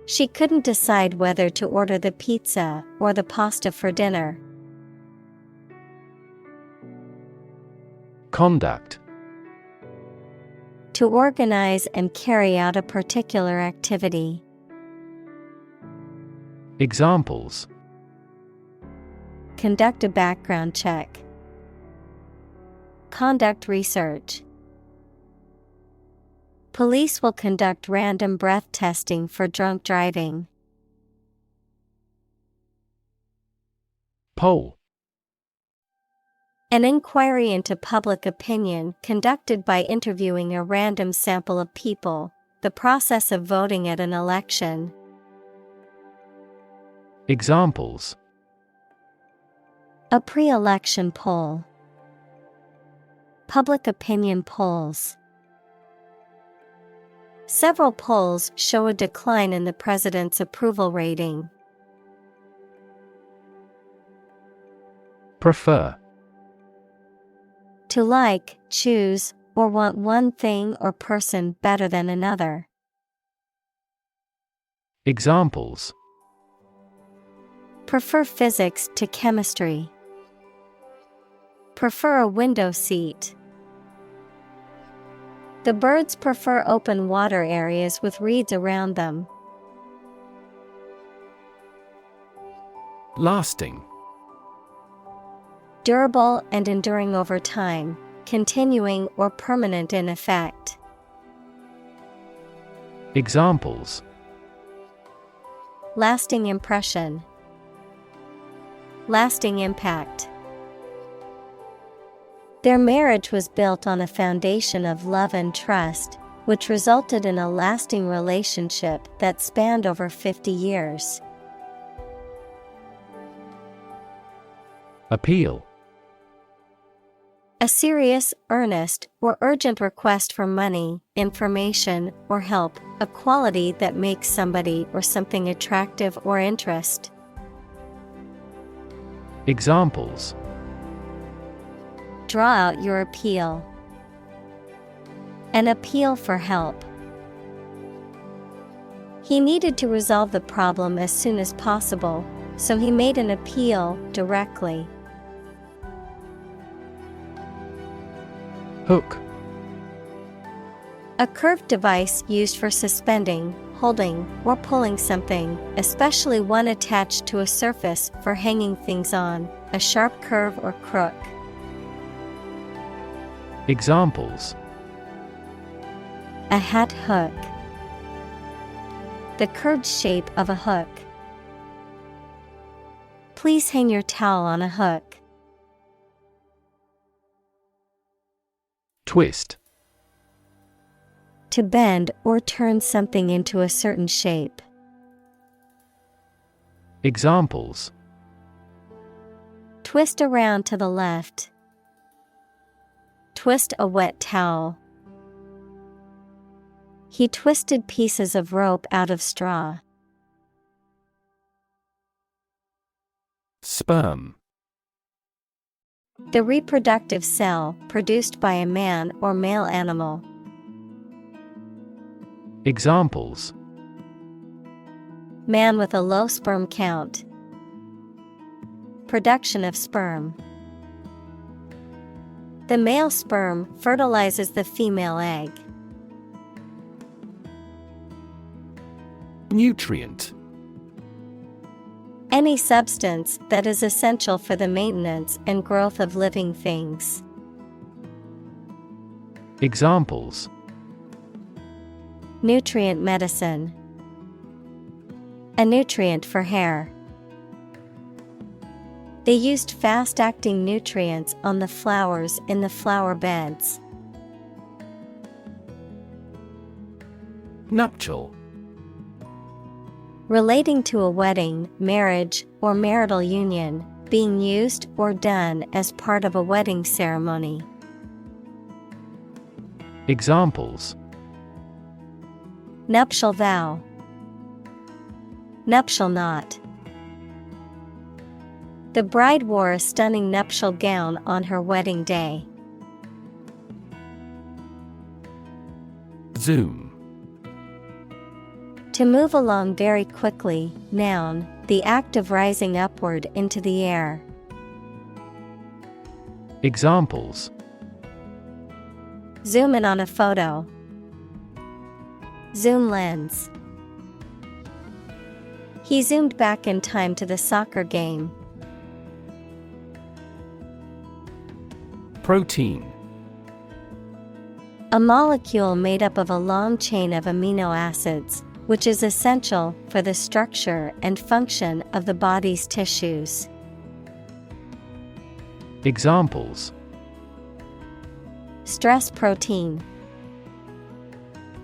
A: She couldn't decide whether to order the pizza or the pasta for dinner.
B: Conduct:
A: To organize and carry out a particular activity.
B: Examples:
A: Conduct a background check. Conduct research. Police will conduct random breath testing for drunk driving.
B: Poll:
A: An inquiry into public opinion conducted by interviewing a random sample of people, the process of voting at an election.
B: Examples:
A: A pre-election poll. Public opinion polls. Several polls show a decline in the president's approval rating.
B: Prefer:
A: To like, choose, or want one thing or person better than another.
B: Examples:
A: Prefer physics to chemistry. Prefer a window seat. The birds prefer open water areas with reeds around them.
B: Lasting:
A: Durable and enduring over time, continuing or permanent in effect.
B: Examples:
A: Lasting impression. Lasting impact. Their marriage was built on a foundation of love and trust, which resulted in a lasting relationship that spanned over 50 years.
B: Appeal:
A: A serious, earnest, or urgent request for money, information, or help, a quality that makes somebody or something attractive or interest.
B: Examples:
A: Draw out your appeal. An appeal for help. He needed to resolve the problem as soon as possible, so he made an appeal directly.
B: Hook:
A: A curved device used for suspending, holding, or pulling something, especially one attached to a surface for hanging things on, a sharp curve or crook. A hat hook. The curved shape of a hook. Please hang your towel on a hook.
B: Twist.
A: To bend or turn something into a certain shape.
B: Examples:
A: Twist around to the left. Twist a wet towel. He twisted pieces of rope out of straw.
B: Sperm.
A: The reproductive cell produced by a man or male animal.
B: Examples:
A: Man with a low sperm count. Production of sperm. The male sperm fertilizes the female egg.
B: Nutrient.
A: Any substance that is essential for the maintenance and growth of living things.
B: Examples:
A: Nutrient medicine. A nutrient for hair. They used fast-acting nutrients on the flowers in the flower beds.
B: Nuptial.
A: Relating to a wedding, marriage, or marital union, being used or done as part of a wedding ceremony.
B: Examples:
A: Nuptial vow. Nuptial knot. The bride wore a stunning nuptial gown on her wedding day.
B: Zoom.
A: To move along very quickly, noun, the act of rising upward into the air.
B: Examples:
A: Zoom in on a photo. Zoom lens. He zoomed back in time to the soccer game.
B: Protein.
A: A molecule made up of a long chain of amino acids, which is essential for the structure and function of the body's tissues.
B: Examples:
A: Stress protein.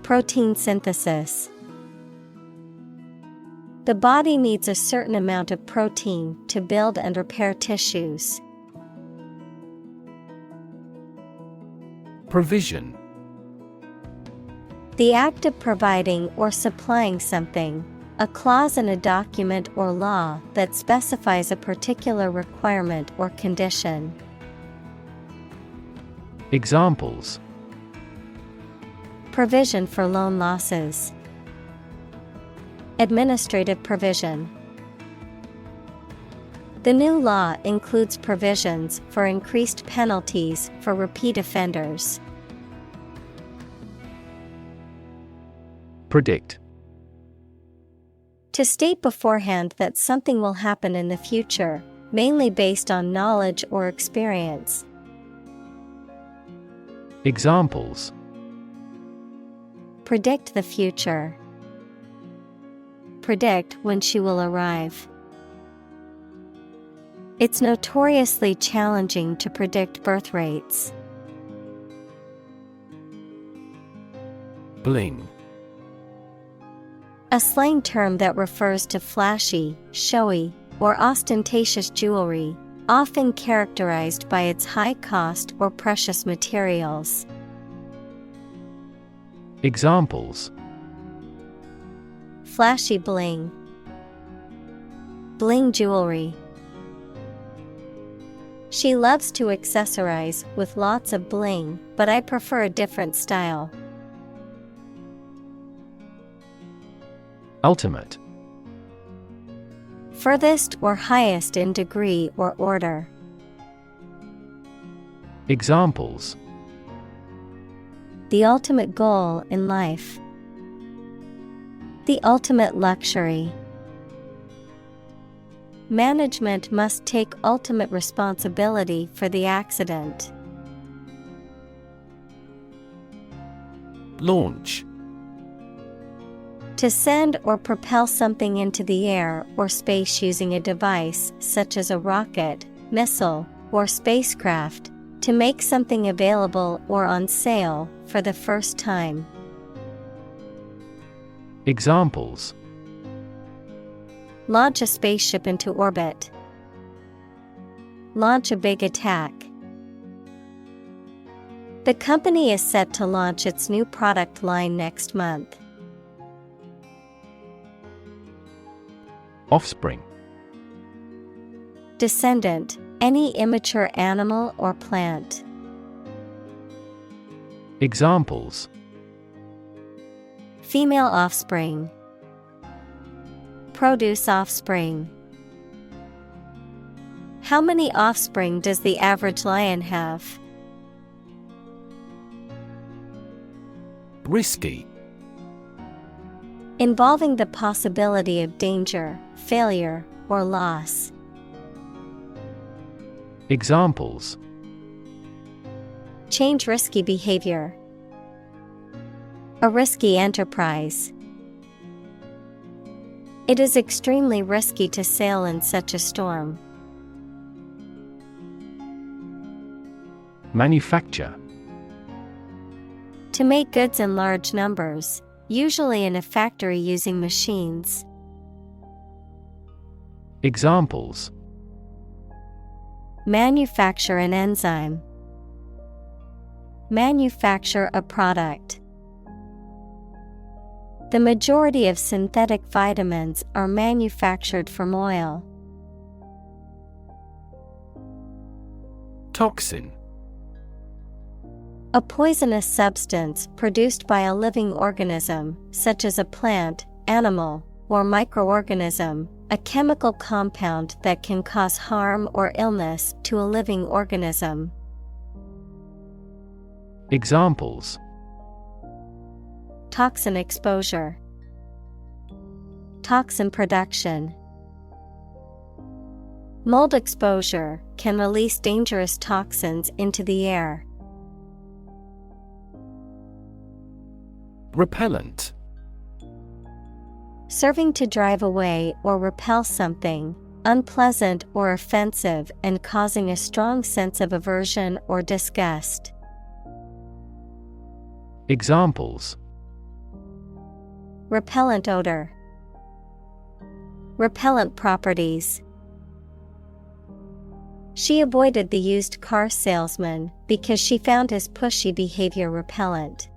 A: Protein synthesis. The body needs a certain amount of protein to build and repair tissues.
B: Provision.
A: The act of providing or supplying something, a clause in a document or law that specifies a particular requirement or condition.
B: Examples:
A: Provision for loan losses. Administrative provision. The new law includes provisions for increased penalties for repeat offenders.
B: Predict.
A: To state beforehand that something will happen in the future, mainly based on knowledge or experience.
B: Examples:
A: Predict the future. Predict when she will arrive. It's notoriously challenging to predict birth rates.
B: Bling.
A: A slang term that refers to flashy, showy, or ostentatious jewelry, often characterized by its high cost or precious materials.
B: Examples:
A: Flashy bling. Bling jewelry. She loves to accessorize with lots of bling, but I prefer a different style.
B: Ultimate.
A: Furthest or highest in degree or order.
B: Examples:
A: The ultimate goal in life. The ultimate luxury. Management must take ultimate responsibility for the accident.
C: Launch.
A: To send or propel something into the air or space using a device such as a rocket, missile, or spacecraft, to make something available or on sale for the first time.
B: Examples:
A: Launch a spaceship into orbit. Launch a big attack. The company is set to launch its new product line next month.
B: Offspring.
A: Descendant, any immature animal or plant.
B: Examples:
A: Female offspring. Produce offspring. How many offspring does the average lion have?
C: Risky.
A: Involving the possibility of danger, failure, or loss.
B: Examples:
A: Change risky behavior. A risky enterprise. It is extremely risky to sail in such a storm.
B: Manufacture.
A: To make goods in large numbers, usually in a factory using machines.
B: Examples:
A: Manufacture an enzyme. Manufacture a product. The majority of synthetic vitamins are manufactured from oil.
C: Toxin.
A: A poisonous substance produced by a living organism, such as a plant, animal, or microorganism, a chemical compound that can cause harm or illness to a living organism.
B: Examples:
A: Toxin exposure. Toxin production. Mold exposure can release dangerous toxins into the air.
C: Repellent.
A: Serving to drive away or repel something, unpleasant or offensive, and causing a strong sense of aversion or disgust.
B: Examples:
A: Repellent odor. Repellent properties. She avoided the used car salesman because she found his pushy behavior repellent.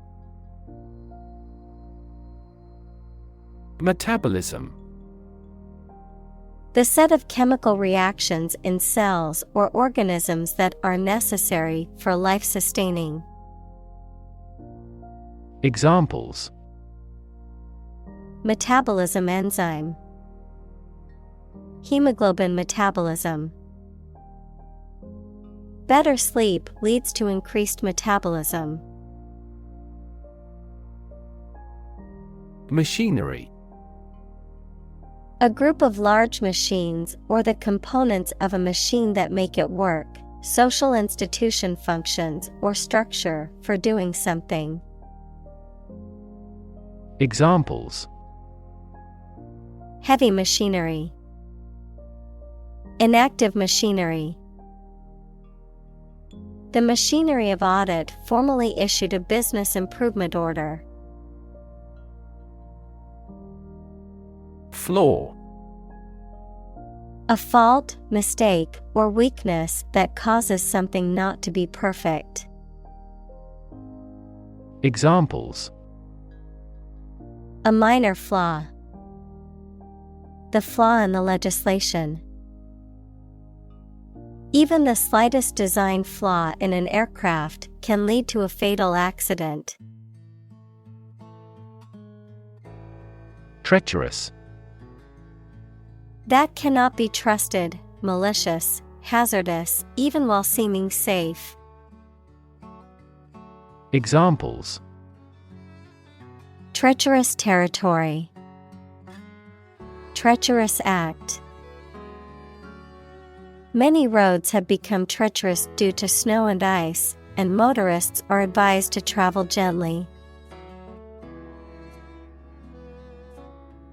C: Metabolism.
A: The set of chemical reactions in cells or organisms that are necessary for life sustaining.
B: Examples:
A: Metabolism enzyme. Hemoglobin metabolism. Better sleep leads to increased metabolism.
C: Machinery.
A: A group of large machines or the components of a machine that make it work, social institution functions or structure for doing something.
B: Examples:
A: Heavy machinery. Inactive machinery. The machinery of audit formally issued a business improvement order.
C: Flaw.
A: A fault, mistake, or weakness that causes something not to be perfect.
B: Examples:
A: A minor flaw. The flaw in the legislation. Even the slightest design flaw in an aircraft can lead to a fatal accident.
B: Treacherous.
A: That cannot be trusted, malicious, hazardous, even while seeming safe.
B: Examples:
A: Treacherous territory. Treacherous act. Many roads have become treacherous due to snow and ice, and motorists are advised to travel gently.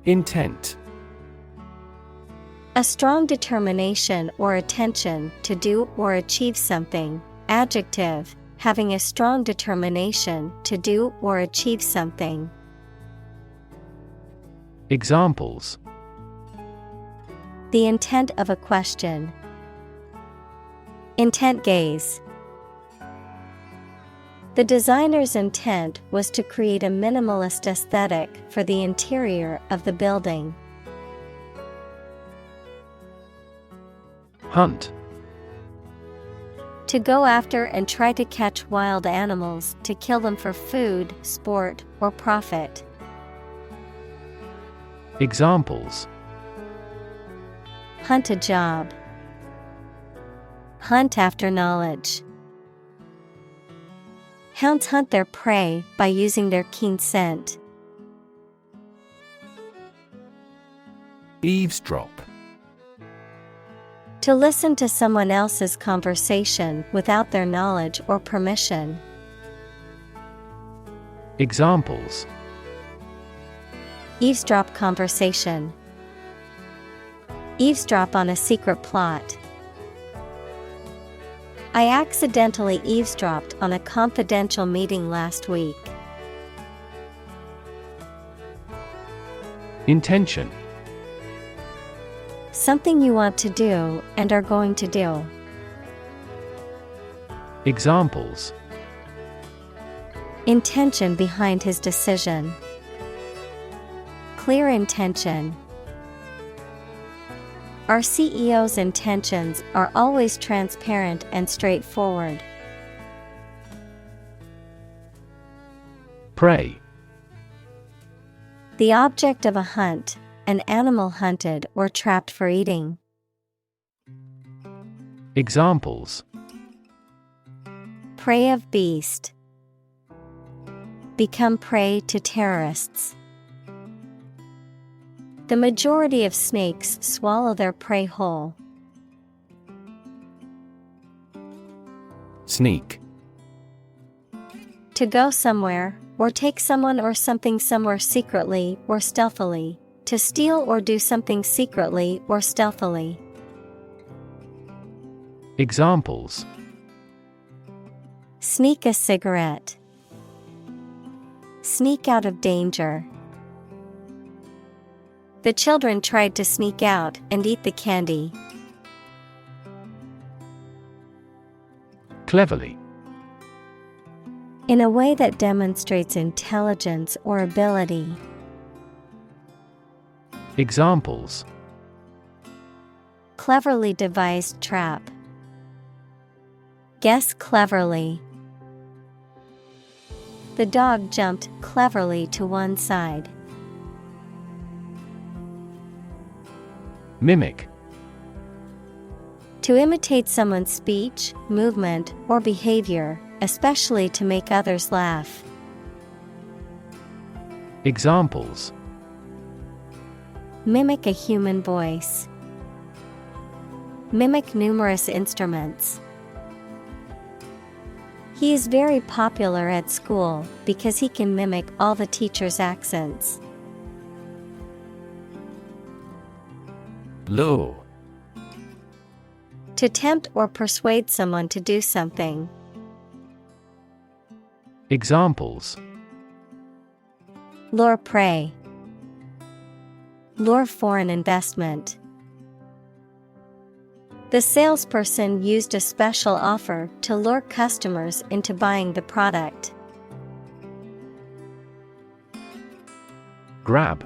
B: Intent.
A: A strong determination or attention to do or achieve something. Adjective, having a strong determination to do or achieve something.
B: Examples:
A: The intent of a question. Intent gaze. The designer's intent was to create a minimalist aesthetic for the interior of the building.
B: Hunt.
A: To go after and try to catch wild animals to kill them for food, sport, or profit.
B: Examples:
A: Hunt a job. Hunt after knowledge. Hounds hunt their prey by using their keen scent.
B: Eavesdrop.
A: To listen to someone else's conversation without their knowledge or permission.
B: Examples:
A: Eavesdrop conversation. Eavesdrop on a secret plot. I accidentally eavesdropped on a confidential meeting last week.
B: Intention.
A: Something you want to do and are going to do.
B: Examples:
A: Intention behind his decision. Clear intention. Our CEO's intentions are always transparent and straightforward.
B: Prey.
A: The object of a hunt, an animal hunted or trapped for eating.
B: Examples:
A: Prey of beast. Become prey to terrorists. The majority of snakes swallow their prey whole.
B: Sneak.
A: To go somewhere, or take someone or something somewhere secretly or stealthily. To steal or do something secretly or stealthily.
B: Examples:
A: Sneak a cigarette. Sneak out of danger. The children tried to sneak out and eat the candy.
B: Cleverly.
A: In a way that demonstrates intelligence or ability.
B: Examples:
A: Cleverly devised trap. Guess cleverly. The dog jumped cleverly to one side.
B: Mimic.
A: To imitate someone's speech, movement, or behavior, especially to make others laugh.
B: Examples:
A: Mimic a human voice. Mimic numerous instruments. He is very popular at school because he can mimic all the teachers' accents.
B: Lure.
A: To tempt or persuade someone to do something.
B: Examples:
A: Lure prey. Lure foreign investment. The salesperson used a special offer to lure customers into buying the product.
B: Grab.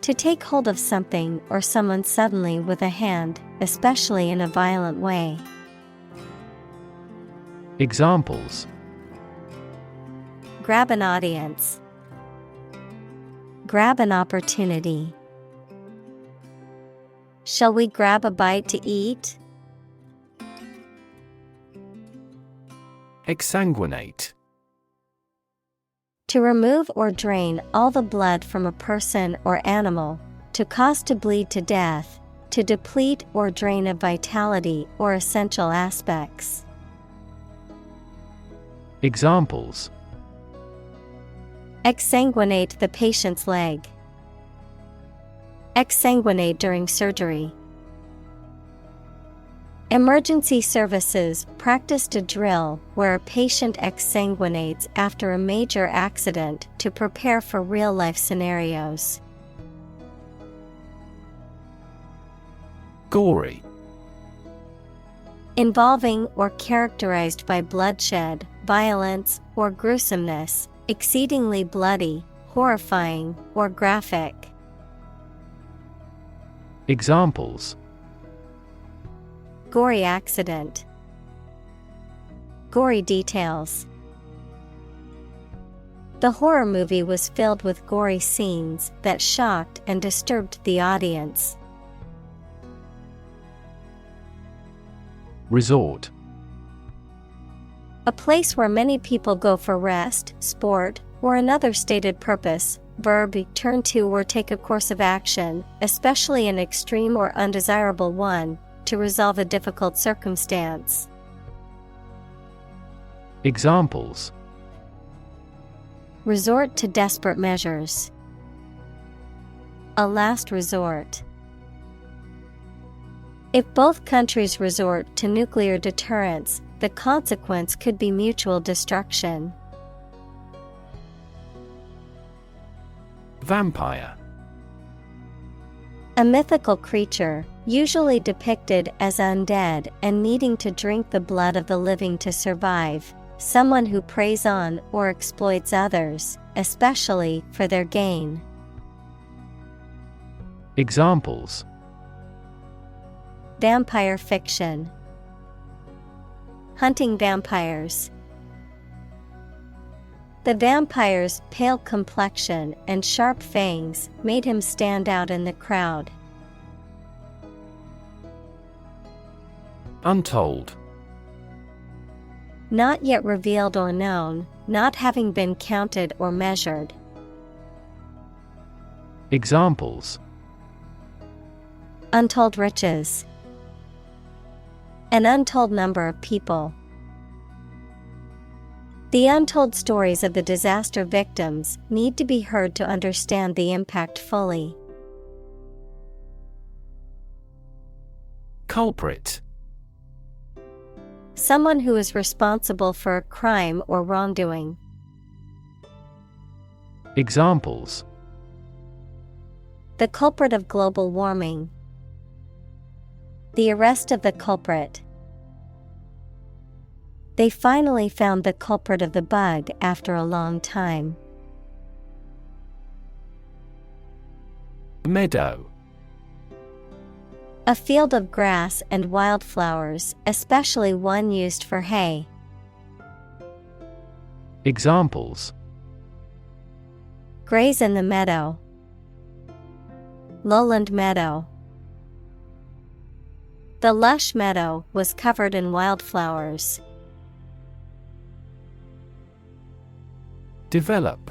A: To take hold of something or someone suddenly with a hand, especially in a violent way.
B: Examples:
A: Grab an audience. Grab an opportunity. Shall we grab a bite to eat?
B: Exsanguinate.
A: To remove or drain all the blood from a person or animal, to cause to bleed to death, to deplete or drain of vitality or essential aspects. Exsanguinate the patient's leg. Exsanguinate during surgery. Emergency services practiced a drill where a patient exsanguinates after a major accident to prepare for real-life scenarios.
B: Gory.
A: Involving or characterized by bloodshed, violence, or gruesomeness, exceedingly bloody, horrifying, or graphic.
B: Examples:
A: Gory accident. Gory details. The horror movie was filled with gory scenes that shocked and disturbed the audience.
B: Resort.
A: A place where many people go for rest, sport, or another stated purpose. Verb, turn to or take a course of action, especially an extreme or undesirable one, to resolve a difficult circumstance.
B: Examples:
A: Resort to desperate measures. A last resort. If both countries resort to nuclear deterrence, the consequence could be mutual destruction.
B: Vampire.
A: A mythical creature, usually depicted as undead and needing to drink the blood of the living to survive, someone who preys on or exploits others, especially for their gain.
B: Examples:
A: Vampire fiction. Hunting vampires. The vampire's pale complexion and sharp fangs made him stand out in the crowd.
B: Untold.
A: Not yet revealed or known, not having been counted or measured.
B: Examples:
A: Untold riches. An untold number of people. The untold stories of the disaster victims need to be heard to understand the impact fully.
B: Culprit.
A: Someone who is responsible for a crime or wrongdoing.
B: Examples:
A: The culprit of global warming. The arrest of the culprit. They finally found the culprit of the bug after a long time.
B: Meadow.
A: A field of grass and wildflowers, especially one used for hay.
B: Examples:
A: Graze in the meadow. Lowland meadow. The lush meadow was covered in wildflowers.
B: Develop.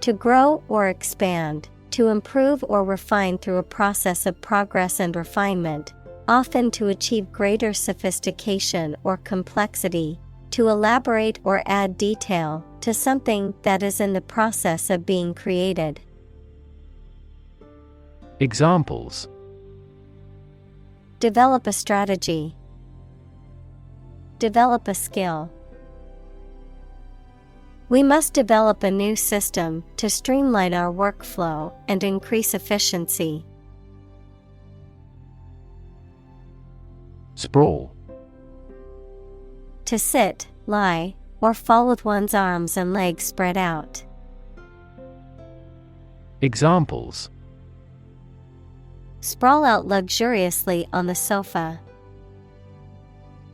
A: To grow or expand, to improve or refine through a process of progress and refinement, often to achieve greater sophistication or complexity, to elaborate or add detail to something that is in the process of being created.
B: Examples:
A: Develop a strategy. Develop a skill. We must develop a new system to streamline our workflow and increase efficiency.
B: Sprawl.
A: To sit, lie, or fall with one's arms and legs spread out.
B: Examples:
A: Sprawl out luxuriously on the sofa.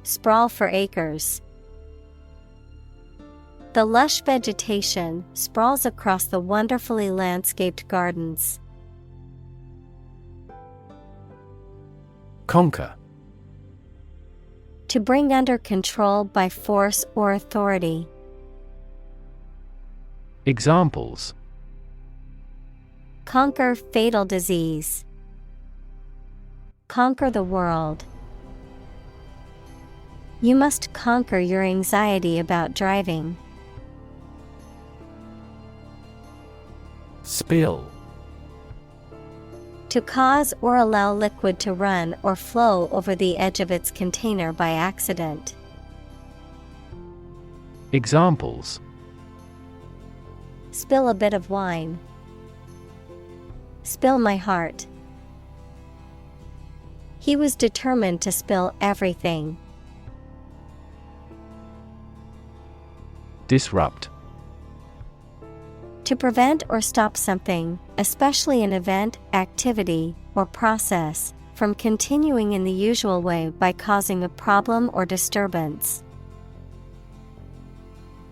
A: Sprawl for acres. The lush vegetation sprawls across the wonderfully landscaped gardens.
B: Conquer.
A: To bring under control by force or authority.
B: Examples:
A: Conquer fatal disease. Conquer the world. You must conquer your anxiety about driving.
B: Spill.
A: To cause or allow liquid to run or flow over the edge of its container by accident.
B: Examples:
A: Spill a bit of wine. Spill my heart. He was determined to spill everything.
B: Disrupt.
A: To prevent or stop something, especially an event, activity, or process, from continuing in the usual way by causing a problem or disturbance.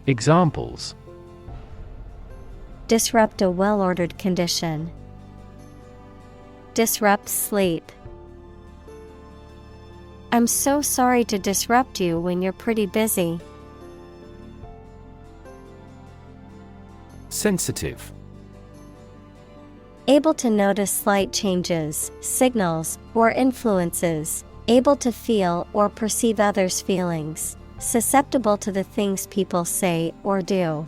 B: Examples:
A: Disrupt a well-ordered condition. Disrupt sleep. I'm so sorry to disrupt you when you're pretty busy.
B: Sensitive.
A: Able to notice slight changes, signals, or influences, able to feel or perceive others' feelings, susceptible to the things people say or do.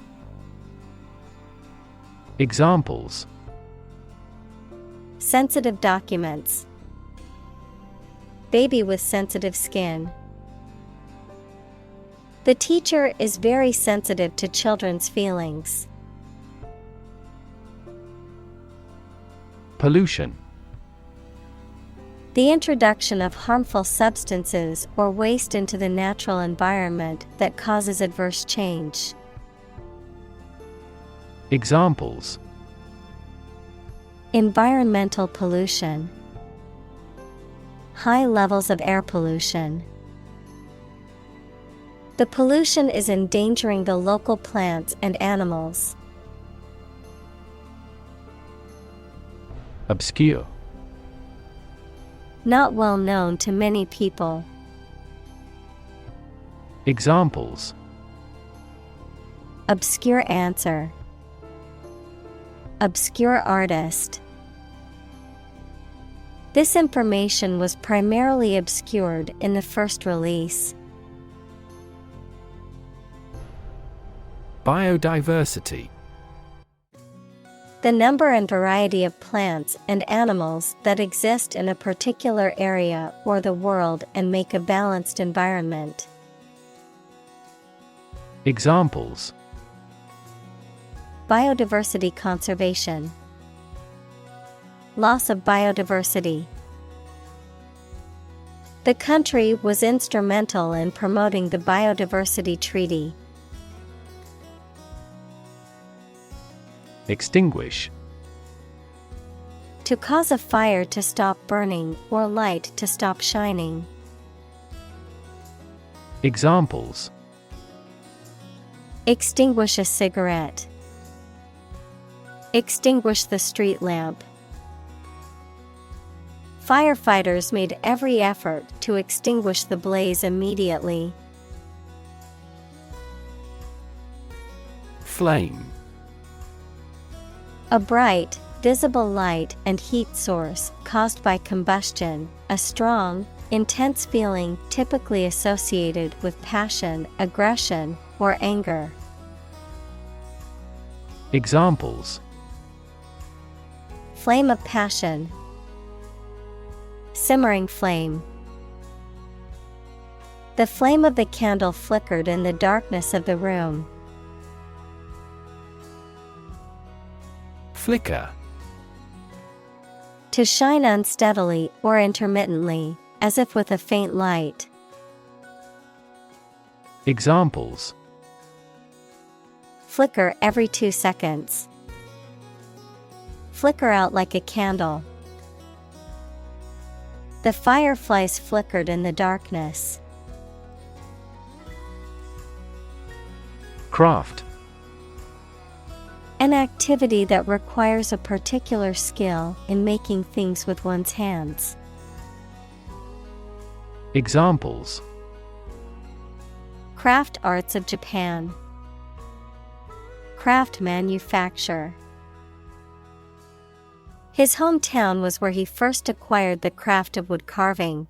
B: Examples:
A: Sensitive documents. Baby with sensitive skin. The teacher is very sensitive to children's feelings.
B: Pollution.
A: The introduction of harmful substances or waste into the natural environment that causes adverse change.
B: Examples:
A: Environmental pollution. High levels of air pollution. The pollution is endangering the local plants and animals.
B: Obscure.
A: Not well known to many people.
B: Examples:
A: Obscure answer. Obscure artist. This information was primarily obscured in the first release.
B: Biodiversity.
A: The number and variety of plants and animals that exist in a particular area or the world and make a balanced environment.
B: Examples:
A: Biodiversity conservation. Loss of biodiversity. The country was instrumental in promoting the Biodiversity Treaty.
B: Extinguish.
A: To cause a fire to stop burning or light to stop shining.
B: Examples:
A: Extinguish a cigarette. Extinguish the street lamp. Firefighters made every effort to extinguish the blaze immediately.
B: Flame.
A: A bright, visible light and heat source caused by combustion, a strong, intense feeling typically associated with passion, aggression, or anger.
B: Examples:
A: Flame of passion. Simmering flame. The flame of the candle flickered in the darkness of the room.
B: Flicker.
A: To shine unsteadily or intermittently, as if with a faint light.
B: Examples:
A: Flicker every 2 seconds. Flicker out like a candle. The fireflies flickered in the darkness.
B: Craft.
A: An activity that requires a particular skill in making things with one's hands.
B: Examples:
A: Craft arts of Japan. Craft manufacture. His hometown was where he first acquired the craft of wood carving.